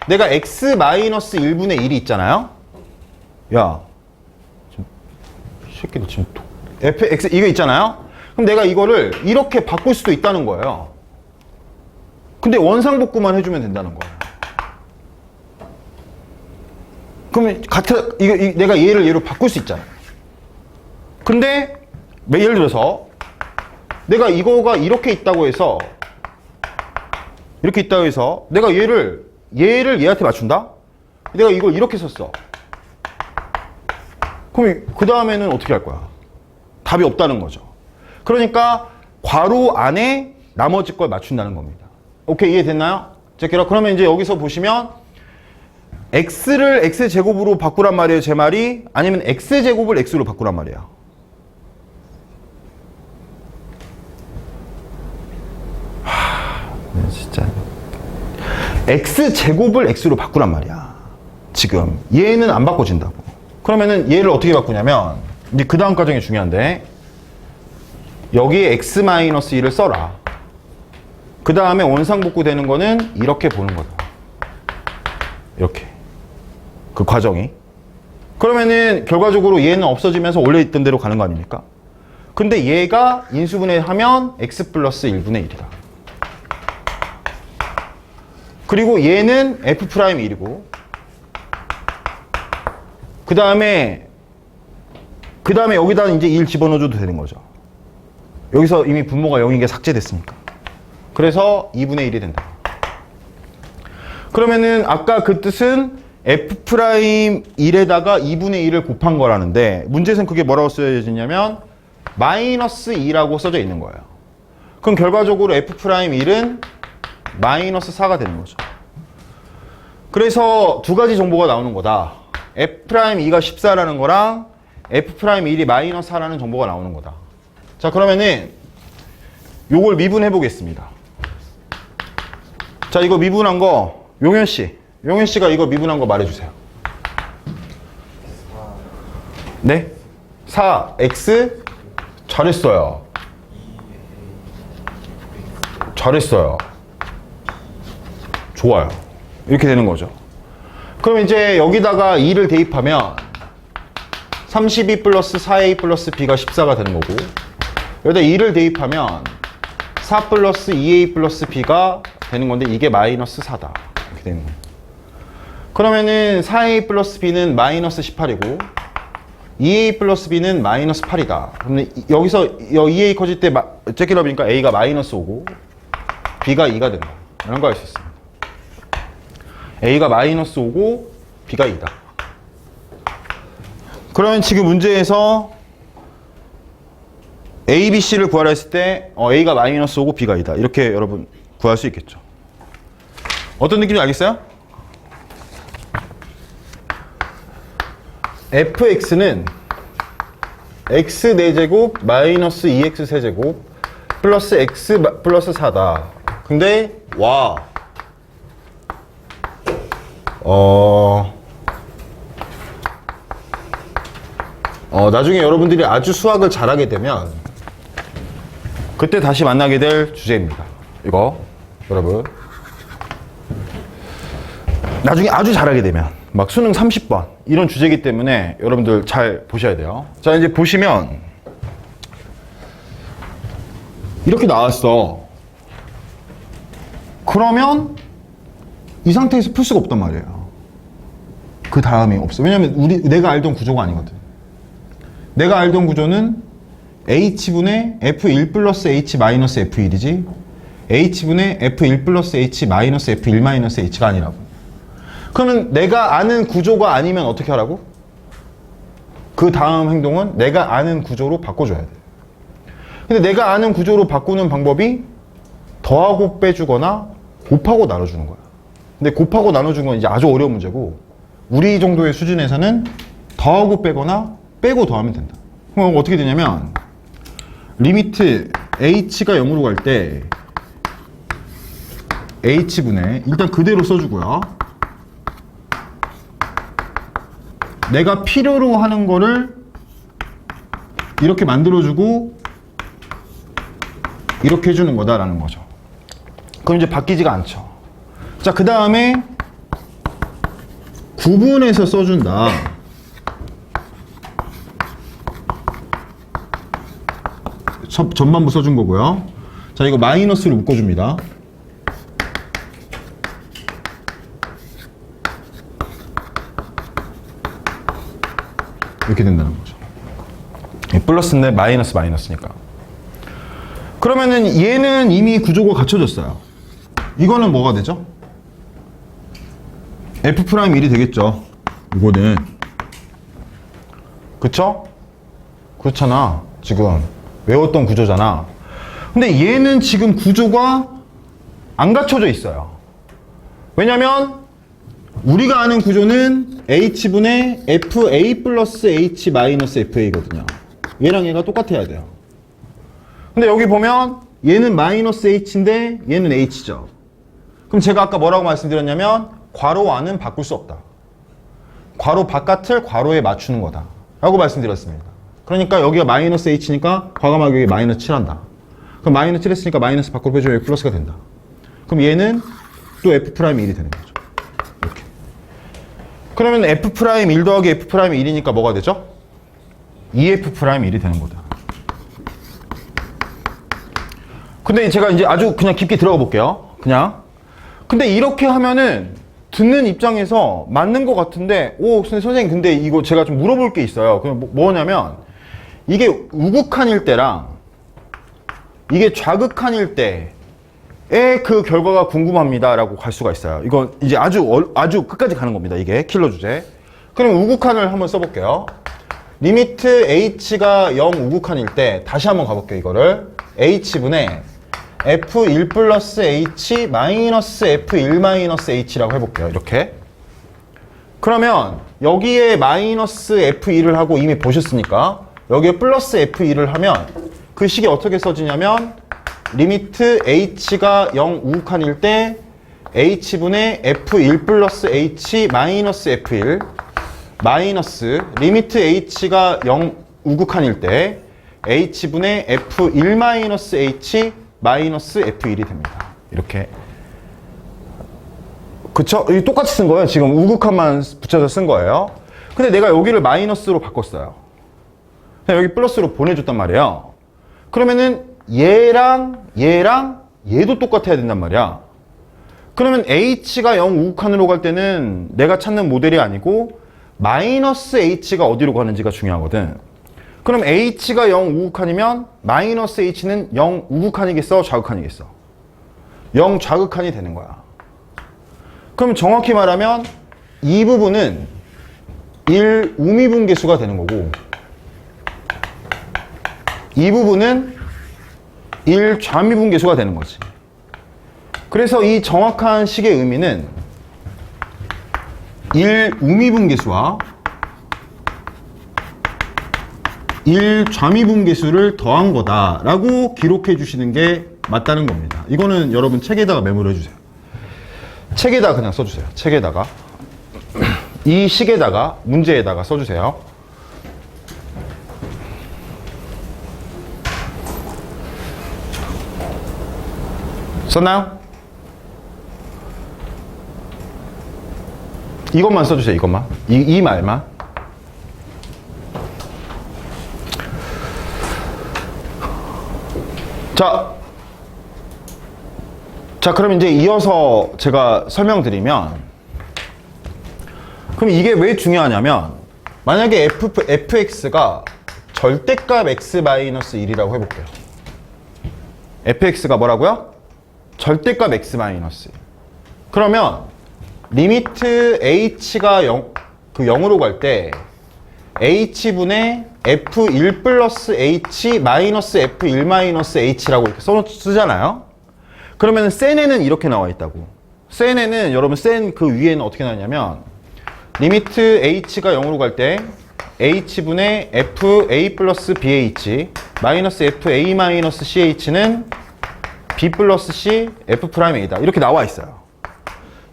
내가 x-1분의 1이 있잖아요. 야, 새끼들 지금 fx 이거 있잖아요. 그럼 내가 이거를 이렇게 바꿀 수도 있다는 거예요. 근데 원상복구만 해주면 된다는 거예요. 그러면 내가 얘를 얘로 바꿀 수 있잖아요. 근데 예를 들어서 내가 이거가 이렇게 있다고 해서 내가 얘를 얘한테 맞춘다? 내가 이걸 이렇게 썼어. 그럼 그 다음에는 어떻게 할 거야? 답이 없다는 거죠. 그러니까 괄호 안에 나머지 걸 맞춘다는 겁니다. 오케이, 이해됐나요? 자, 그러면 이제 여기서 보시면 x를 x제곱으로 바꾸란 말이에요, 제 말이? 아니면 x제곱을 x로 바꾸란 말이에요? 진짜 x제곱을 x로 바꾸란 말이야. 지금 얘는 안 바꿔진다고. 그러면은 얘를 어떻게 바꾸냐면 이제 그 다음 과정이 중요한데 여기에 x-1을 써라. 그 다음에 원상복구 되는 거는 이렇게 보는 거다. 이렇게. 그 과정이. 그러면은 결과적으로 얘는 없어지면서 원래 있던 대로 가는 거 아닙니까? 근데 얘가 인수분해하면 x 플러스 1분의 1이다. 그리고 얘는 f'1이고 그 다음에 여기다 이제 1 집어넣어줘도 되는 거죠. 여기서 이미 분모가 0인 게 삭제됐으니까. 그래서 2분의 1이 된다. 그러면은 아까 그 뜻은 f'1에다가 2분의 1을 곱한 거라는데 문제에서는 그게 뭐라고 써져있냐면 마이너스 2라고 써져 있는 거예요. 그럼 결과적으로 f'1은 마이너스 4가 되는 거죠. 그래서 두 가지 정보가 나오는 거다. f'2가 14라는 거랑 f'1이 마이너스 4라는 정보가 나오는 거다. 자, 그러면은 요걸 미분해 보겠습니다. 자, 이거 미분한 거 용현 씨가 이거 미분한 거 말해주세요. 네? 4x 잘했어요. 좋아요. 이렇게 되는 거죠. 그럼 이제 여기다가 2를 대입하면 32 플러스 4a 플러스 b가 14가 되는 거고 여기다 2를 대입하면 4 플러스 2a 플러스 b가 되는 건데 이게 마이너스 4다. 이렇게 되는 거예요. 그러면은 4a 플러스 b는 마이너스 18이고 2a 플러스 b는 마이너스 8이다. 그러면 여기서 2a 커질 때 째끼러비니까 a가 마이너스 5고 b가 2가 된다. 이런 거 알 수 있습니다. a가 마이너스 5고 b가 2다. 그러면 지금 문제에서 a, b, c를 구하라 했을 때 a가 마이너스 5고 b가 2다. 이렇게 여러분 구할 수 있겠죠. 어떤 느낌인지 알겠어요? fx는 x 4제곱 마이너스 2x 세제곱 플러스 x 플러스 4다. 근데 나중에 여러분들이 아주 수학을 잘하게 되면 그때 다시 만나게 될 주제입니다. 이거 여러분 나중에 아주 잘하게 되면 막 수능 30번 이런 주제이기 때문에 여러분들 잘 보셔야 돼요. 자, 이제 보시면 이렇게 나왔어. 그러면 이 상태에서 풀 수가 없단 말이에요. 그 다음이 없어. 왜냐면 내가 알던 구조가 아니거든. 내가 알던 구조는 h분의 f1 플러스 h 마이너스 f1이지 h분의 f1 플러스 h 마이너스 f1 마이너스 h가 아니라고. 그러면 내가 아는 구조가 아니면 어떻게 하라고? 그 다음 행동은 내가 아는 구조로 바꿔줘야 돼. 근데 내가 아는 구조로 바꾸는 방법이 더하고 빼주거나 곱하고 나눠주는 거야. 근데 곱하고 나눠주는 건 이제 아주 어려운 문제고 우리 정도의 수준에서는 더하고 빼거나 빼고 더하면 된다. 그럼 어떻게 되냐면 리미트 h가 0으로 갈 때 h분의 일단 그대로 써주고요. 내가 필요로 하는 거를 이렇게 만들어주고 이렇게 해주는 거다라는 거죠. 그럼 이제 바뀌지가 않죠. 자, 그 다음에 구분해서 써준다. 전반부 써준 거고요. 자, 이거 마이너스로 묶어줍니다. 이렇게 된다는 거죠. 플러스인데 마이너스니까. 그러면은 얘는 이미 구조가 갖춰졌어요. 이거는 뭐가 되죠? F'1이 되겠죠. 이거는. 그쵸? 그렇잖아. 지금 외웠던 구조잖아. 근데 얘는 지금 구조가 안 갖춰져 있어요. 왜냐면 우리가 아는 구조는 H분의 FA 플러스 H 마이너스 FA거든요. 얘랑 얘가 똑같아야 돼요. 근데 여기 보면 얘는 마이너스 H인데 얘는 H죠. 그럼 제가 아까 뭐라고 말씀드렸냐면 괄호 안은 바꿀 수 없다. 괄호 바깥을 괄호에 맞추는 거다 라고 말씀드렸습니다. 그러니까 여기가 마이너스 H니까 과감하게 여기 마이너스 7한다. 그럼 마이너스 7 했으니까 마이너스 바꿔 빼주면 여기 플러스가 된다. 그럼 얘는 또 F'1이 되는 거죠. 이렇게. 그러면 F'1 더하기 F'1이 1이니까 뭐가 되죠? 2F'1이 되는 거다. 근데 제가 이제 아주 그냥 깊게 들어가 볼게요. 그냥. 근데 이렇게 하면은 듣는 입장에서 맞는 것 같은데, 오, 선생님, 근데 이거 제가 좀 물어볼 게 있어요. 그냥 뭐냐면, 이게 우극한일 때랑 이게 좌극한일 때의 그 결과가 궁금합니다. 라고 갈 수가 있어요. 이건 이제 아주 끝까지 가는 겁니다. 이게 킬러 주제. 그럼 우극한을 한번 써볼게요. 리미트 h가 0 우극한일 때, 다시 한번 가볼게요. 이거를. h분의 f1 플러스 h 마이너스 f1 마이너스 h라고 해볼게요. 이렇게. 그러면 여기에 마이너스 f1을 하고 이미 보셨으니까 여기에 플러스 f1을 하면 그 식이 어떻게 써지냐면 리미트 h가 0 우극한일 때 h분의 f1 플러스 h 마이너스 f1 마이너스 리미트 h가 0 우극한일 때 h분의 f1 마이너스 h 마이너스 f1이 됩니다. 이렇게. 그쵸? 똑같이 쓴 거예요. 지금 우극한만 붙여서 쓴 거예요. 근데 내가 여기를 마이너스로 바꿨어요. 그냥 여기 플러스로 보내줬단 말이에요. 그러면은 얘랑 얘도 똑같아야 된단 말이야. 그러면 h가 0 우극한으로 갈 때는 내가 찾는 모델이 아니고 마이너스 h가 어디로 가는지가 중요하거든. 그럼 h가 0 우극한이면 마이너스 h는 0 우극한이겠어? 좌극한이겠어? 0 좌극한이 되는 거야. 그럼 정확히 말하면 이 부분은 1 우미분계수가 되는 거고 이 부분은 1 좌미분계수가 되는 거지. 그래서 이 정확한 식의 의미는 1 우미분계수와 1 좌미분계수를 더한 거다라고 기록해 주시는 게 맞다는 겁니다. 이거는 여러분 책에다가 메모를 해주세요. 책에다 그냥 써주세요. 책에다가 이 식에다가 문제에다가 써주세요. 썼나요? 이것만 써주세요. 이것만. 이 말만. 자, 그럼 이제 이어서 제가 설명드리면, 그럼 이게 왜 중요하냐면, 만약에 fx가 절대값 x-1이라고 해볼게요. fx가 뭐라고요? 절대값 x-1. 그러면, 리미트 h가 0으로 갈 때, h분의 f1 플러스 h 마이너스 f1 마이너스 h라고 이렇게 쓰잖아요. 그러면 센에는 이렇게 나와 있다고. 센에는 여러분 센 그 위에는 어떻게 나왔냐면 리미트 h가 0으로 갈 때 h분의 fa 플러스 bh 마이너스 fa 마이너스 ch는 b 플러스 c f 프라임 a다. 이렇게 나와 있어요.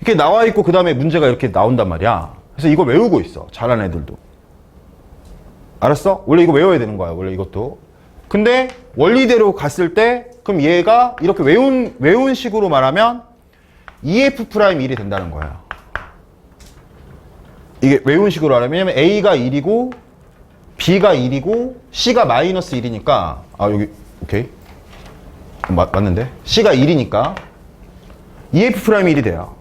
이렇게 나와 있고 그 다음에 문제가 이렇게 나온단 말이야. 그래서 이거 외우고 있어. 잘하는 애들도. 알았어? 원래 이거 외워야 되는 거야. 원래 이것도. 근데 원리대로 갔을 때 그럼 얘가 이렇게 외운 식으로 말하면 EF 프라임 1이 된다는 거야. 이게 외운 식으로 하려면 왜냐면 A가 1이고 B가 1이고 C가 마이너스 1이니까 여기 오케이 맞는데 C가 1이니까 EF 프라임 1이 돼요.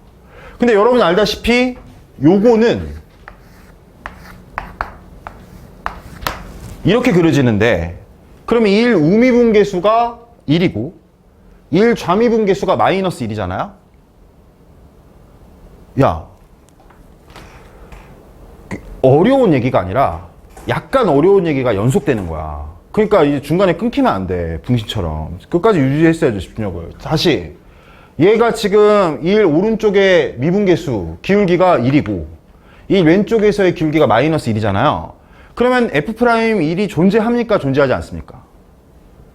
근데 여러분 알다시피 요거는 이렇게 그려지는데 그러면 1 우미분계수가 1이고 1 좌미분계수가 마이너스 1이잖아요. 야 어려운 얘기가 아니라 약간 어려운 얘기가 연속되는 거야. 그러니까 이제 중간에 끊기면 안 돼. 분신처럼 끝까지 유지했어야죠. 집중력을. 다시 얘가 지금 1 오른쪽의 미분계수 기울기가 1이고 1 왼쪽에서의 기울기가 마이너스 1이잖아요. 그러면 F'1이 존재합니까? 존재하지 않습니까?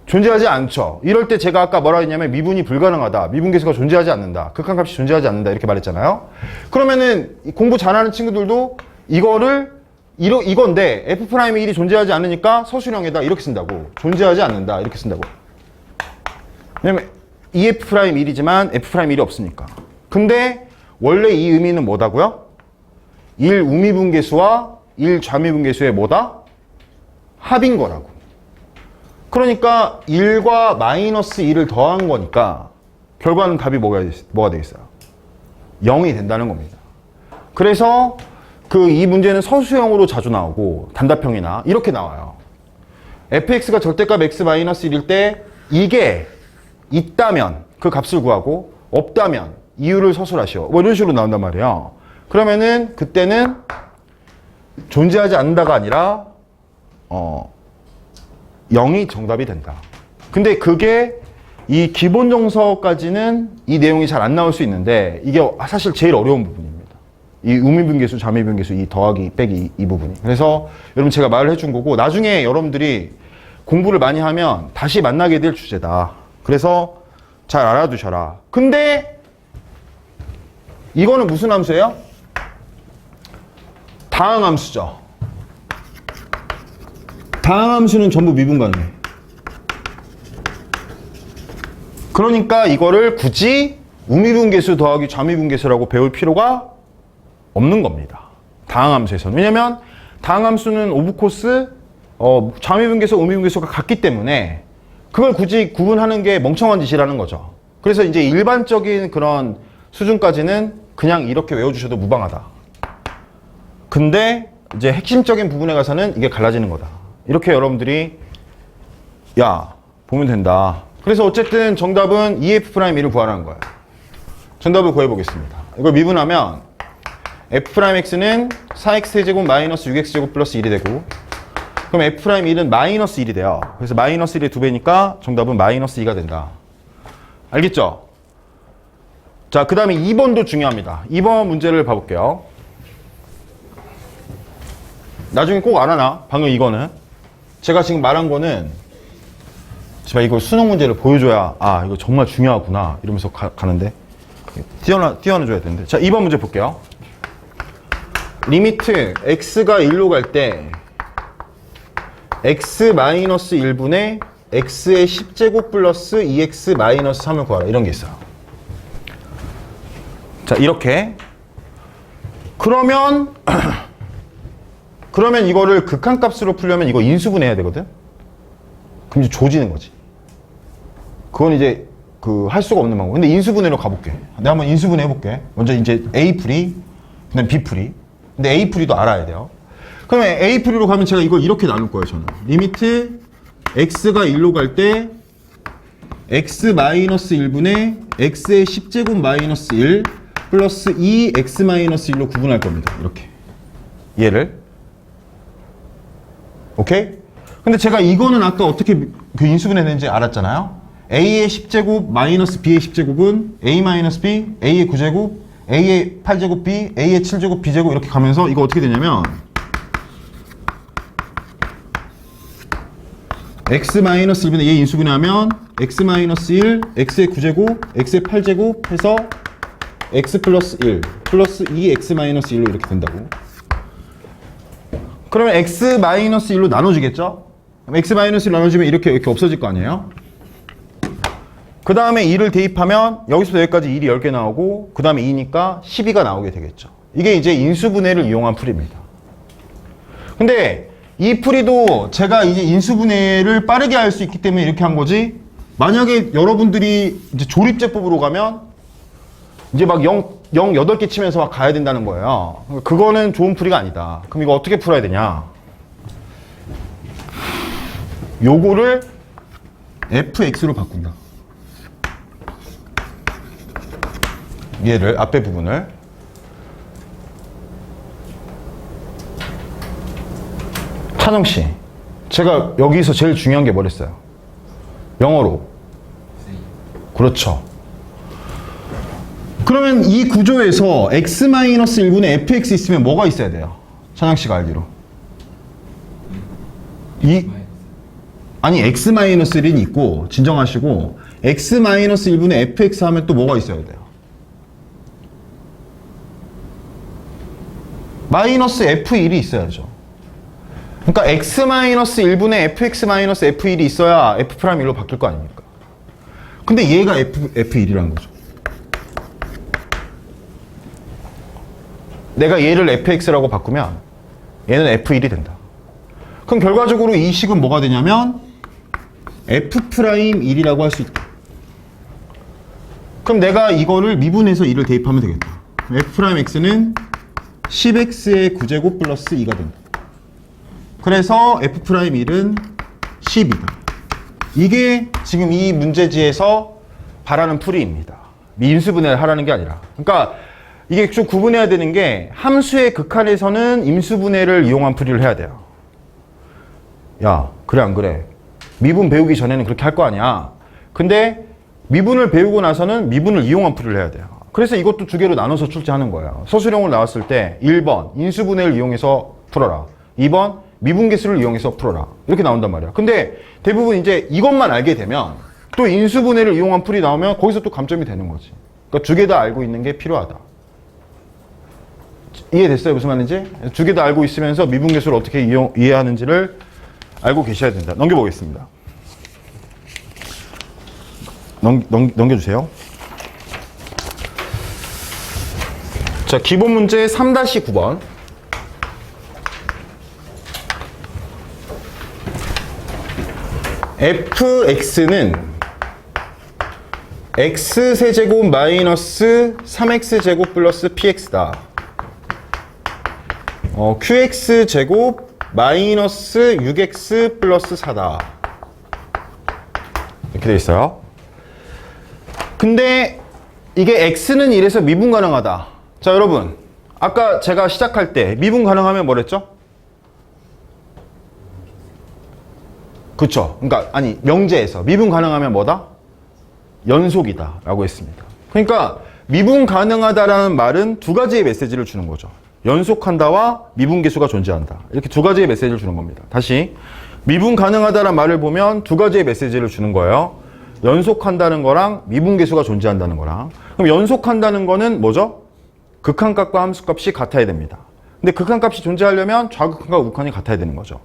존재하지 않죠. 이럴 때 제가 아까 뭐라 했냐면 미분이 불가능하다. 미분계수가 존재하지 않는다. 극한값이 존재하지 않는다. 이렇게 말했잖아요. 그러면은 공부 잘하는 친구들도 이건데 F'1이 존재하지 않으니까 서술형에다 이렇게 쓴다고. 존재하지 않는다. 이렇게 쓴다고. 왜냐면 EF'1이지만 F'1이 없으니까. 근데 원래 이 의미는 뭐다고요? 1 우미분계수와 1 좌미분계수의 뭐다? 합인 거라고. 그러니까 1과 마이너스 1을 더한 거니까 결과는 답이 뭐가 되겠어요? 0이 된다는 겁니다. 그래서 이 문제는 서술형으로 자주 나오고 단답형이나 이렇게 나와요. fx가 절대값 x 마이너스 1일 때 이게 있다면 그 값을 구하고 없다면 이유를 서술하시오. 뭐 이런 식으로 나온단 말이에요. 그러면은 그때는 존재하지 않는다가 아니라 0이 정답이 된다. 근데 그게 이 기본 정서까지는 이 내용이 잘 안 나올 수 있는데 이게 사실 제일 어려운 부분입니다. 이 우미분계수, 좌미분계수 이 더하기 빼기 이 부분이. 그래서 여러분 제가 말을 해준 거고 나중에 여러분들이 공부를 많이 하면 다시 만나게 될 주제다. 그래서 잘 알아두셔라. 근데 이거는 무슨 함수예요? 다항함수죠. 다항함수는 전부 미분가능해. 그러니까 이거를 굳이 우미분계수 더하기 좌미분계수라고 배울 필요가 없는 겁니다. 다항함수에서는. 왜냐면 다항함수는 오브코스 좌미분계수, 우미분계수가 같기 때문에 그걸 굳이 구분하는 게 멍청한 짓이라는 거죠. 그래서 이제 일반적인 그런 수준까지는 그냥 이렇게 외워주셔도 무방하다. 근데 이제 핵심적인 부분에 가서는 이게 갈라지는 거다. 이렇게 여러분들이 보면 된다. 그래서 어쨌든 정답은 EF'1을 구하라는 거예요. 정답을 구해보겠습니다. 이걸 미분하면 F'X는 4X제곱 마이너스 6X제곱 플러스 1이 되고 그럼 F'1은 마이너스 1이 돼요. 그래서 마이너스 1의 2배니까 정답은 마이너스 2가 된다. 알겠죠? 자, 그 다음에 2번도 중요합니다. 2번 문제를 봐볼게요. 나중에 꼭 알아놔. 방금 이거는. 제가 지금 말한 거는 제가 이거 수능 문제를 보여줘야 이거 정말 중요하구나 이러면서 가는데 띄워놔줘야 되는데. 자, 2번 문제 볼게요. 리미트 x가 1로 갈 때 x-1분의 x의 10제곱 플러스 2x 마이너스 3을 구하라. 이런 게 있어요. 자, 이렇게. 그러면 이거를 극한값으로 풀려면 이거 인수분해해야 되거든? 그럼 이제 조지는 거지. 그건 이제 할 수가 없는 방법. 근데 인수분해로 가볼게. 내가 한번 인수분해 해볼게. 먼저 이제 A풀이, 그 다음에 B풀이. 근데 A풀이도 알아야 돼요. 그러면 A풀이로 가면 제가 이걸 이렇게 나눌 거예요, 저는. 리미트 x가 1로 갈 때 x-1분의 x의 10제곱 마이너스 1 플러스 2x-1로 구분할 겁니다. 이렇게. 얘를. 오케이? 근데 제가 이거는 아까 어떻게 그 인수분해했는지 알았잖아요. a의 10제곱 마이너스 b의 10제곱은 a 마이너스 b, a의 9제곱, a의 8제곱 b, a의 7제곱 b제곱 이렇게 가면서 이거 어떻게 되냐면 x-1분의 얘 인수분해하면 x-1, x의 9제곱, x의 8제곱 해서 x 플러스 1 플러스 2x-1로 이렇게 된다고. 그러면 x-1로 나눠지겠죠? x-1로 나눠지면 이렇게 없어질 거 아니에요? 그 다음에 2를 대입하면 여기서부터 여기까지 1이 10개 나오고 그 다음에 2니까 12가 나오게 되겠죠. 이게 이제 인수분해를 이용한 풀이입니다. 근데 이 풀이도 제가 이제 인수분해를 빠르게 할 수 있기 때문에 이렇게 한 거지, 만약에 여러분들이 이제 조립제법으로 가면 이제 막 8개 치면서 막 가야 된다는 거예요. 그거는 좋은 풀이가 아니다. 그럼 이거 어떻게 풀어야 되냐? 요거를 fx로 바꾼다. 얘를 앞에 부분을 찬영씨, 제가 여기서 제일 중요한 게 뭐랬어요? 영어로. 그렇죠. 그러면 이 구조에서 x-1분의 fx 있으면 뭐가 있어야 돼요? 찬영씨가 알기로. 아니 x-1이 있고, 진정하시고 x-1분의 fx 하면 또 뭐가 있어야 돼요? 마이너스 f1이 있어야죠. 그러니까 x-1분의 fx-f1이 있어야 f'1로 바뀔 거 아닙니까? 근데 얘가 f1이라는 거죠. 내가 얘를 fx라고 바꾸면 얘는 f1이 된다. 그럼 결과적으로 이 식은 뭐가 되냐면 f'1이라고 할 수 있다. 그럼 내가 이거를 미분해서 2를 대입하면 되겠다. f'x는 10x의 9제곱 플러스 2가 된다. 그래서 f'1은 10이다. 이게 지금 이 문제지에서 바라는 풀이입니다. 인수분해를 하라는 게 아니라. 그러니까 이게 좀 구분해야 되는 게, 함수의 극한에서는 임수분해를 이용한 풀이를 해야 돼요. 야, 그래 안 그래? 미분 배우기 전에는 그렇게 할 거 아니야. 근데 미분을 배우고 나서는 미분을 이용한 풀이를 해야 돼요. 그래서 이것도 두 개로 나눠서 출제하는 거예요. 서술형을 나왔을 때 1번 인수분해를 이용해서 풀어라, 2번 미분계수를 이용해서 풀어라, 이렇게 나온단 말이야. 근데 대부분 이제 이것만 알게 되면 또 인수분해를 이용한 풀이 나오면 거기서 또 감점이 되는 거지. 그러니까 두 개 다 알고 있는 게 필요하다. 이해됐어요? 무슨 말인지? 두 개 다 알고 있으면서 미분계수를 어떻게 이해하는지를 알고 계셔야 된다. 넘겨보겠습니다. 넘겨주세요. 자, 기본 문제 3-9번. fx는 x세제곱 마이너스 3x제곱 플러스 px다. qx제곱 마이너스 6x 플러스 4다. 이렇게 돼 있어요. 근데 이게 x는 1에서 미분 가능하다. 자, 여러분, 아까 제가 시작할 때 미분 가능하면 뭐랬죠? 그쵸? 그러니까 아니, 명제에서 미분 가능하면 뭐다? 연속이다 라고 했습니다. 그러니까 미분 가능하다라는 말은 두 가지의 메시지를 주는 거죠. 연속한다와 미분계수가 존재한다. 이렇게 두 가지의 메시지를 주는 겁니다. 다시, 미분 가능하다라는 말을 보면 두 가지의 메시지를 주는 거예요. 연속한다는 거랑 미분계수가 존재한다는 거랑. 그럼 연속한다는 거는 뭐죠? 극한값과 함수값이 같아야 됩니다. 근데 극한값이 존재하려면 좌극한과 우극한이 같아야 되는 거죠.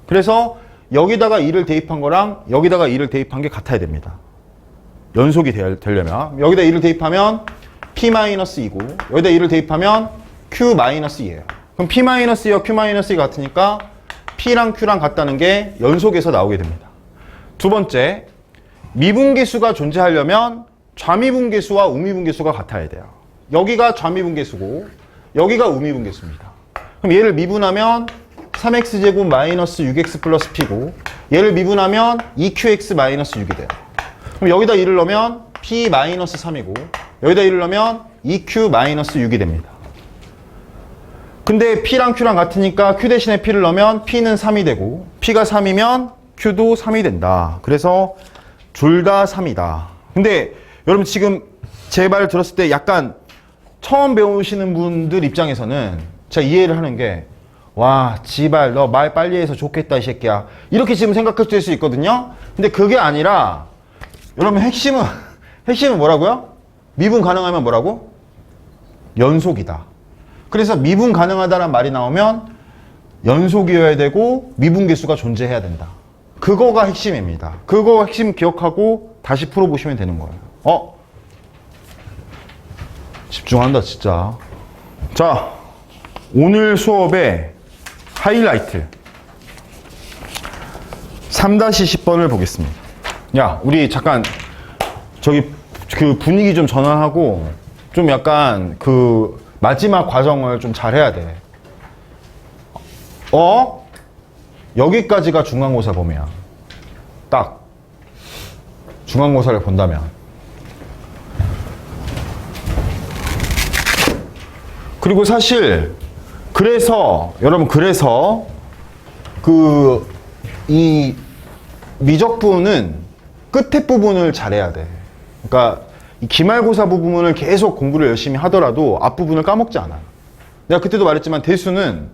그래서 여기다가 2를 대입한 거랑 여기다가 2를 대입한 게 같아야 됩니다. 연속이 되려면. 여기다 2를 대입하면 P-2고 여기다 2를 대입하면 Q-2예요. 그럼 P-2와 Q-2가 같으니까 P랑 Q랑 같다는 게 연속에서 나오게 됩니다. 두 번째, 미분계수가 존재하려면 좌미분계수와 우미분계수가 같아야 돼요. 여기가 좌미분계수고 여기가 우미분계수입니다. 그럼 얘를 미분하면 3x제곱 마이너스 6x 플러스 p고, 얘를 미분하면 2qx 마이너스 6이 돼요. 그럼 여기다 2를 넣으면 p 마이너스 3이고 여기다 1을 넣으면 2q 마이너스 6이 됩니다. 근데 p랑 q랑 같으니까 q 대신에 p를 넣으면 p는 3이 되고 p가 3이면 q도 3이 된다. 그래서 둘 다 3이다. 근데 여러분 지금 제 말을 들었을 때 약간 처음 배우시는 분들 입장에서는 제가 이해를 하는 게, 와, 지발, 너 말 빨리 해서 좋겠다, 이 새끼야. 이렇게 지금 생각할 수 있거든요? 근데 그게 아니라, 여러분, 핵심은 뭐라고요? 미분 가능하면 뭐라고? 연속이다. 그래서 미분 가능하다는 말이 나오면 연속이어야 되고 미분계수가 존재해야 된다. 그거가 핵심입니다. 그거 핵심 기억하고 다시 풀어보시면 되는 거예요. 집중한다, 진짜. 자, 오늘 수업의 하이라이트 3-10번을 보겠습니다. 야, 우리 잠깐 저기 그 분위기 좀 전환하고 좀 약간 그 마지막 과정을 좀 잘해야 돼. 여기까지가 중간고사 범위야. 딱 중간고사를 본다면. 그리고 사실 그래서 여러분 이 미적분은 끝에 부분을 잘해야 돼. 그러니까 이 기말고사 부분을 계속 공부를 열심히 하더라도 앞부분을 까먹지 않아. 내가 그때도 말했지만 대수는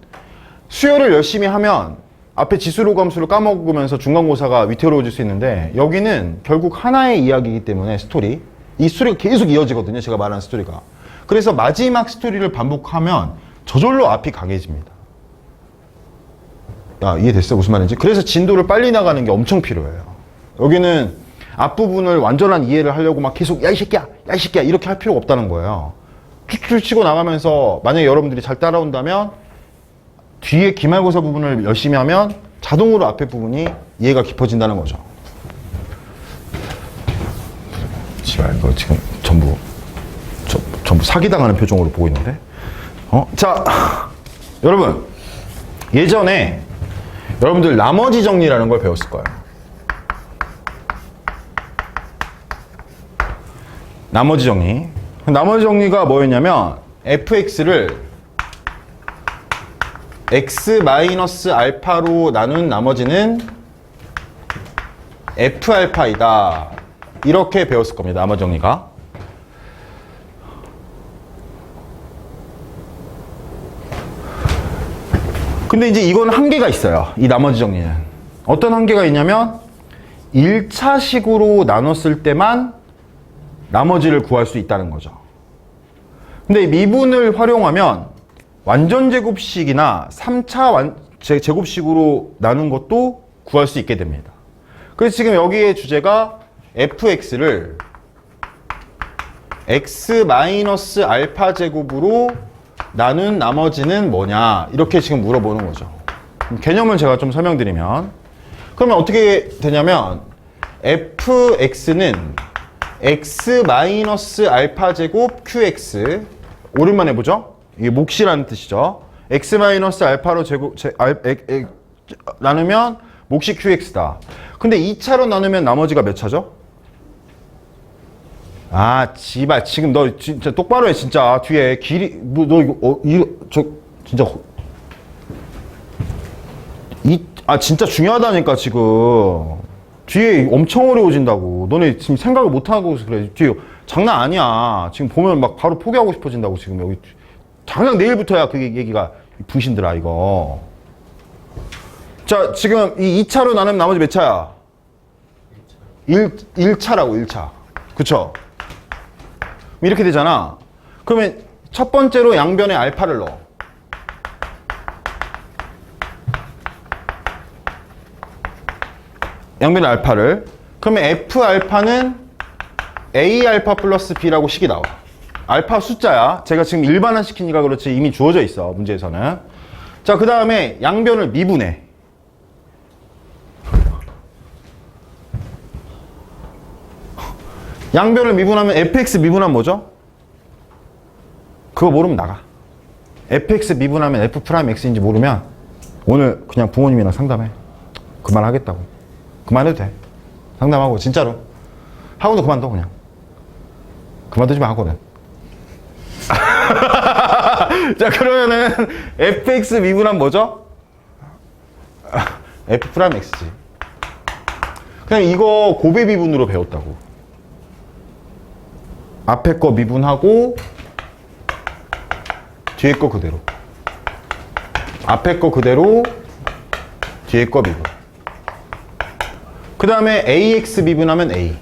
수열을 열심히 하면 앞에 지수로 감수를 까먹으면서 중간고사가 위태로워질 수 있는데 여기는 결국 하나의 이야기이기 때문에 이 스토리가 계속 이어지거든요. 제가 말하는 스토리가. 그래서 마지막 스토리를 반복하면 저절로 앞이 강해집니다. 야, 이해됐어? 무슨 말인지? 그래서 진도를 빨리 나가는 게 엄청 필요해요. 여기는 앞부분을 완전한 이해를 하려고 막 계속 야, 이 새끼야! 야, 이 새끼야! 이렇게 할 필요가 없다는 거예요. 툭툭 치고 나가면서 만약에 여러분들이 잘 따라온다면 뒤에 기말고사 부분을 열심히 하면 자동으로 앞에 부분이 이해가 깊어진다는 거죠. 지랄, 이거 지금 전부 사기당하는 표정으로 보고 있는데? 자, 여러분. 예전에 여러분들 나머지 정리라는 걸 배웠을 거예요. 나머지 정리. 나머지 정리가 뭐였냐면 fx를 x-알파로 나눈 나머지는 f알파이다. 이렇게 배웠을 겁니다. 나머지 정리가. 근데 이제 이건 한계가 있어요. 이 나머지 정리는. 어떤 한계가 있냐면 1차식으로 나눴을 때만 나머지를 구할 수 있다는 거죠. 근데 미분을 활용하면 완전제곱식이나 3차 제곱식으로 나눈 것도 구할 수 있게 됩니다. 그래서 지금 여기에 주제가 fx를 x-알파 제곱으로 나눈 나머지는 뭐냐 이렇게 지금 물어보는 거죠. 개념을 제가 좀 설명드리면 그러면 어떻게 되냐면 fx는 x-알파 제곱 qx 오랜만에 보죠? 이게 몫이라는 뜻이죠. x-알파로 나누면 몫이 qx다. 근데 2차로 나누면 나머지가 몇 차죠? 아, 지발, 지금 너 진짜 똑바로 해, 진짜. 뒤에 길이, 너 이거, 진짜. 진짜 중요하다니까, 지금. 뒤에 엄청 어려워진다고. 너네 지금 생각을 못하고 그래. 뒤에 장난 아니야. 지금 보면 막 바로 포기하고 싶어진다고, 지금 여기. 당장 내일부터야, 그 얘기가. 부신들아, 이거. 자, 지금 이 2차로 나누면 나머지 몇 차야? 1차라고, 1차. 그쵸? 이렇게 되잖아. 그러면 첫 번째로 양변에 알파를 넣어. 양변에 알파를. 그러면 F알파는 A알파 플러스 B라고 식이 나와. 알파 숫자야. 제가 지금 일반화 시키니까 그렇지 이미 주어져 있어. 문제에서는. 자, 그 다음에 양변을 미분해. 양변을 미분하면 fx 미분하면 뭐죠? 그거 모르면 나가. fx 미분하면 f 프라임 x인지 모르면 오늘 그냥 부모님이랑 상담해. 그만하겠다고. 그만해도 돼. 상담하고 진짜로. 학원도 그만둬 그냥. 그만두지 마 학원은. 자, 그러면은 fx 미분하면 뭐죠? f 프라임 x지. 그냥 이거 고배 미분으로 배웠다고. 앞에 거 미분하고 뒤에 거 그대로. 앞에 거 그대로 뒤에 거 미분. 그 다음에 AX 미분하면 A,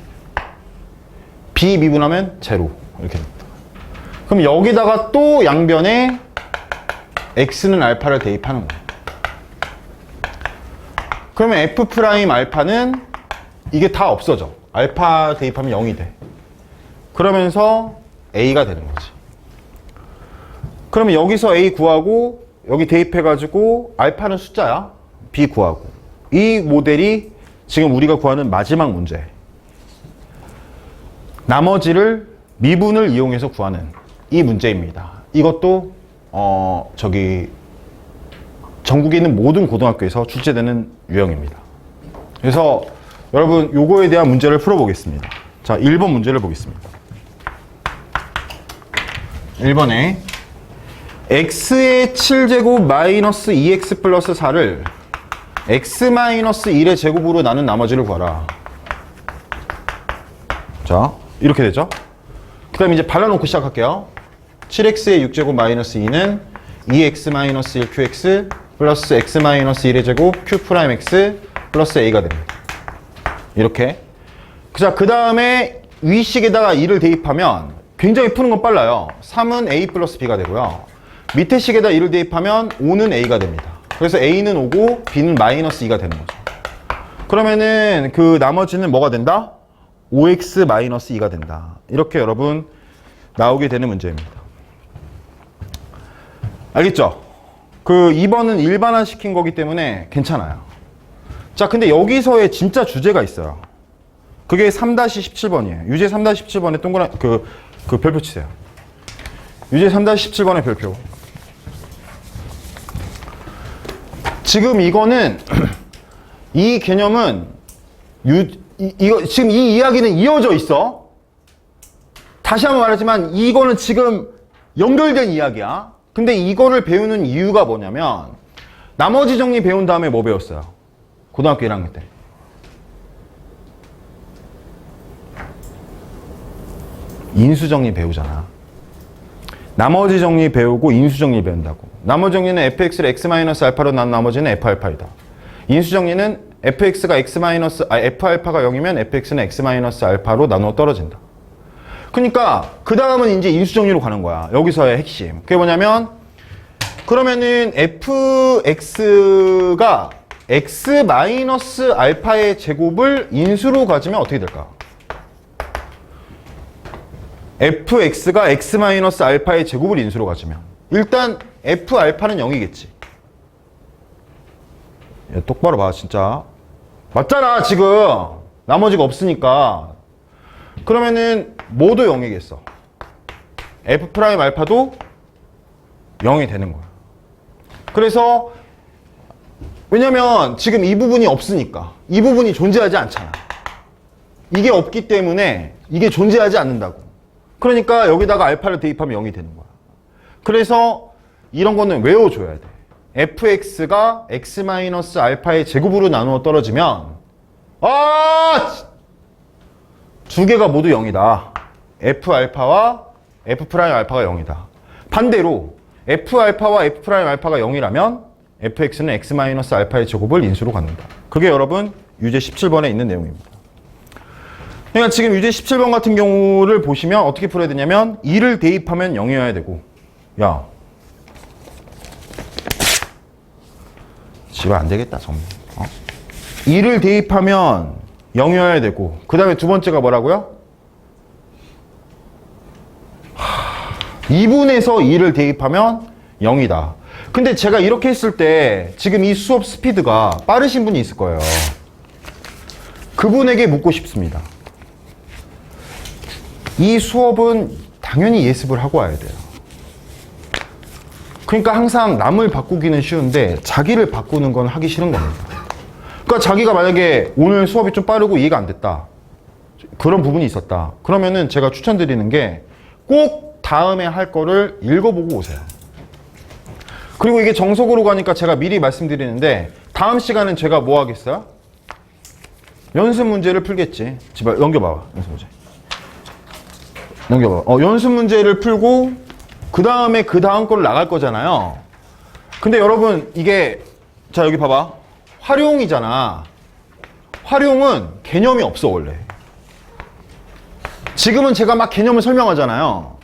B 미분하면 제로 이렇게 됩니다. 그럼 여기다가 또 양변에 X는 알파를 대입하는 거예요. 그러면 F 프라임 알파는 이게 다 없어져. 알파 대입하면 0이 돼. 그러면서 A가 되는 거지. 그러면 여기서 A 구하고 여기 대입해가지고 알파는 숫자야. B 구하고. 이 모델이 지금 우리가 구하는 마지막 문제. 나머지를 미분을 이용해서 구하는 이 문제입니다. 이것도 전국에 있는 모든 고등학교에서 출제되는 유형입니다. 그래서 여러분 요거에 대한 문제를 풀어보겠습니다. 자, 1번 문제를 보겠습니다. 1번에 x의 7제곱 마이너스 2x 플러스 4를 x 마이너스 1의 제곱으로 나눈 나머지를 구하라. 자, 이렇게 되죠. 그 다음에 이제 발라놓고 시작할게요. 7x의 6제곱 마이너스 2는 2x 마이너스 1 qx 플러스 x 마이너스 1의 제곱 q 프라임 x 플러스 a가 됩니다. 이렇게. 자, 그 다음에 위식에다가 2를 대입하면 굉장히 푸는 건 빨라요. 3은 a 플러스 b가 되고요. 밑에 식에다 2를 대입하면 5는 a가 됩니다. 그래서 a는 5고 b는 마이너스 2가 되는 거죠. 그러면은 그 나머지는 뭐가 된다? 5x 마이너스 2가 된다. 이렇게 여러분 나오게 되는 문제입니다. 알겠죠? 그 2번은 일반화 시킨 거기 때문에 괜찮아요. 자, 근데 여기서의 진짜 주제가 있어요. 그게 3-17번이에요. 유제 3-17번에 동그란 그 별표 치세요. 유제 3-17번의 별표. 지금 이거는 이 개념은 이거 지금 이 이야기는 이어져 있어. 다시 한번 말하지만 이거는 지금 연결된 이야기야. 근데 이거를 배우는 이유가 뭐냐면 나머지 정리 배운 다음에 뭐 배웠어요? 고등학교 1학년 때. 인수정리 배우잖아. 나머지 정리 배우고 인수정리 배운다고. 나머지 정리는 fx를 x-알파로 나눈 나머지는 f알파이다. 인수정리는 fx가 f알파가 0이면 fx는 x-알파로 나누어 떨어진다. 그러니까 그 다음은 이제 인수정리로 가는 거야. 여기서의 핵심. 그게 뭐냐면 그러면은 fx가 x-알파의 제곱을 인수로 가지면 어떻게 될까? fx가 x-알파의 제곱을 인수로 가지면 일단 f알파는 0이겠지. 야, 똑바로 봐 진짜. 맞잖아 지금. 나머지가 없으니까. 그러면은 뭐도 0이겠어. f'알파도 0이 되는 거야. 그래서 왜냐면 지금 이 부분이 없으니까. 이 부분이 존재하지 않잖아. 이게 없기 때문에 이게 존재하지 않는다고. 그러니까 여기다가 알파를 대입하면 0이 되는 거야. 그래서 이런 거는 외워줘야 돼. fx가 x-알파의 제곱으로 나누어 떨어지면 두 개가 모두 0이다. f알파와 f'알파가 0이다. 반대로 f알파와 f'알파가 0이라면 fx는 x-알파의 제곱을 인수로 갖는다. 그게 여러분 유제 17번에 있는 내용입니다. 그러니까 지금 유제 17번 같은 경우를 보시면 어떻게 풀어야 되냐면 2를 대입하면 0이어야 되고, 야 지금 안 되겠다 정말. 2를 대입하면 0이어야 되고, 그 다음에 두 번째가 뭐라고요? 2분에서 2를 대입하면 0이다. 근데 제가 이렇게 했을 때 지금 이 수업 스피드가 빠르신 분이 있을 거예요. 그분에게 묻고 싶습니다. 이 수업은 당연히 예습을 하고 와야 돼요. 그러니까 항상 남을 바꾸기는 쉬운데 자기를 바꾸는 건 하기 싫은 겁니다. 그러니까 자기가 만약에 오늘 수업이 좀 빠르고 이해가 안 됐다. 그런 부분이 있었다. 그러면은 제가 추천드리는 게 꼭 다음에 할 거를 읽어보고 오세요. 그리고 이게 정석으로 가니까 제가 미리 말씀드리는데 다음 시간은 제가 뭐 하겠어요? 연습 문제를 풀겠지. 제발 넘겨봐봐. 연습 문제. 넘겨봐. 연습 문제를 풀고 그 다음에 그 다음 거를 나갈 거잖아요. 근데 여러분 이게 자 여기 봐봐. 활용이잖아. 활용은 개념이 없어 원래. 지금은 제가 막 개념을 설명하잖아요.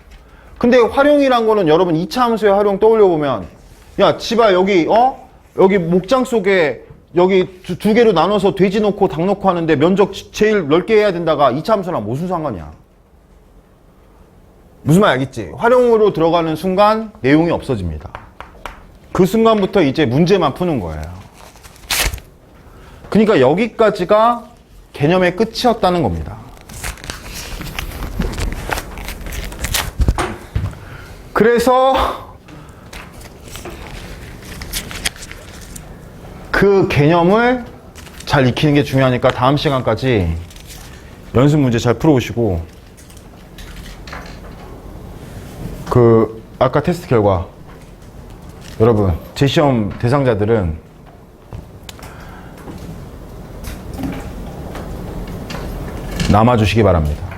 근데 활용이란 거는 여러분 2차 함수의 활용 떠올려보면 야 지발 여기 여기 목장 속에 여기 두 개로 나눠서 돼지 넣고 닭 넣고 하는데 면적 제일 넓게 해야 된다가 2차 함수랑 무슨 상관이야? 무슨 말 알겠지? 활용으로 들어가는 순간 내용이 없어집니다. 그 순간부터 이제 문제만 푸는 거예요. 그러니까 여기까지가 개념의 끝이었다는 겁니다. 그래서 그 개념을 잘 익히는 게 중요하니까 다음 시간까지 연습 문제 잘 풀어오시고 그 아까 테스트 결과 여러분 재시험 대상자들은 남아주시기 바랍니다.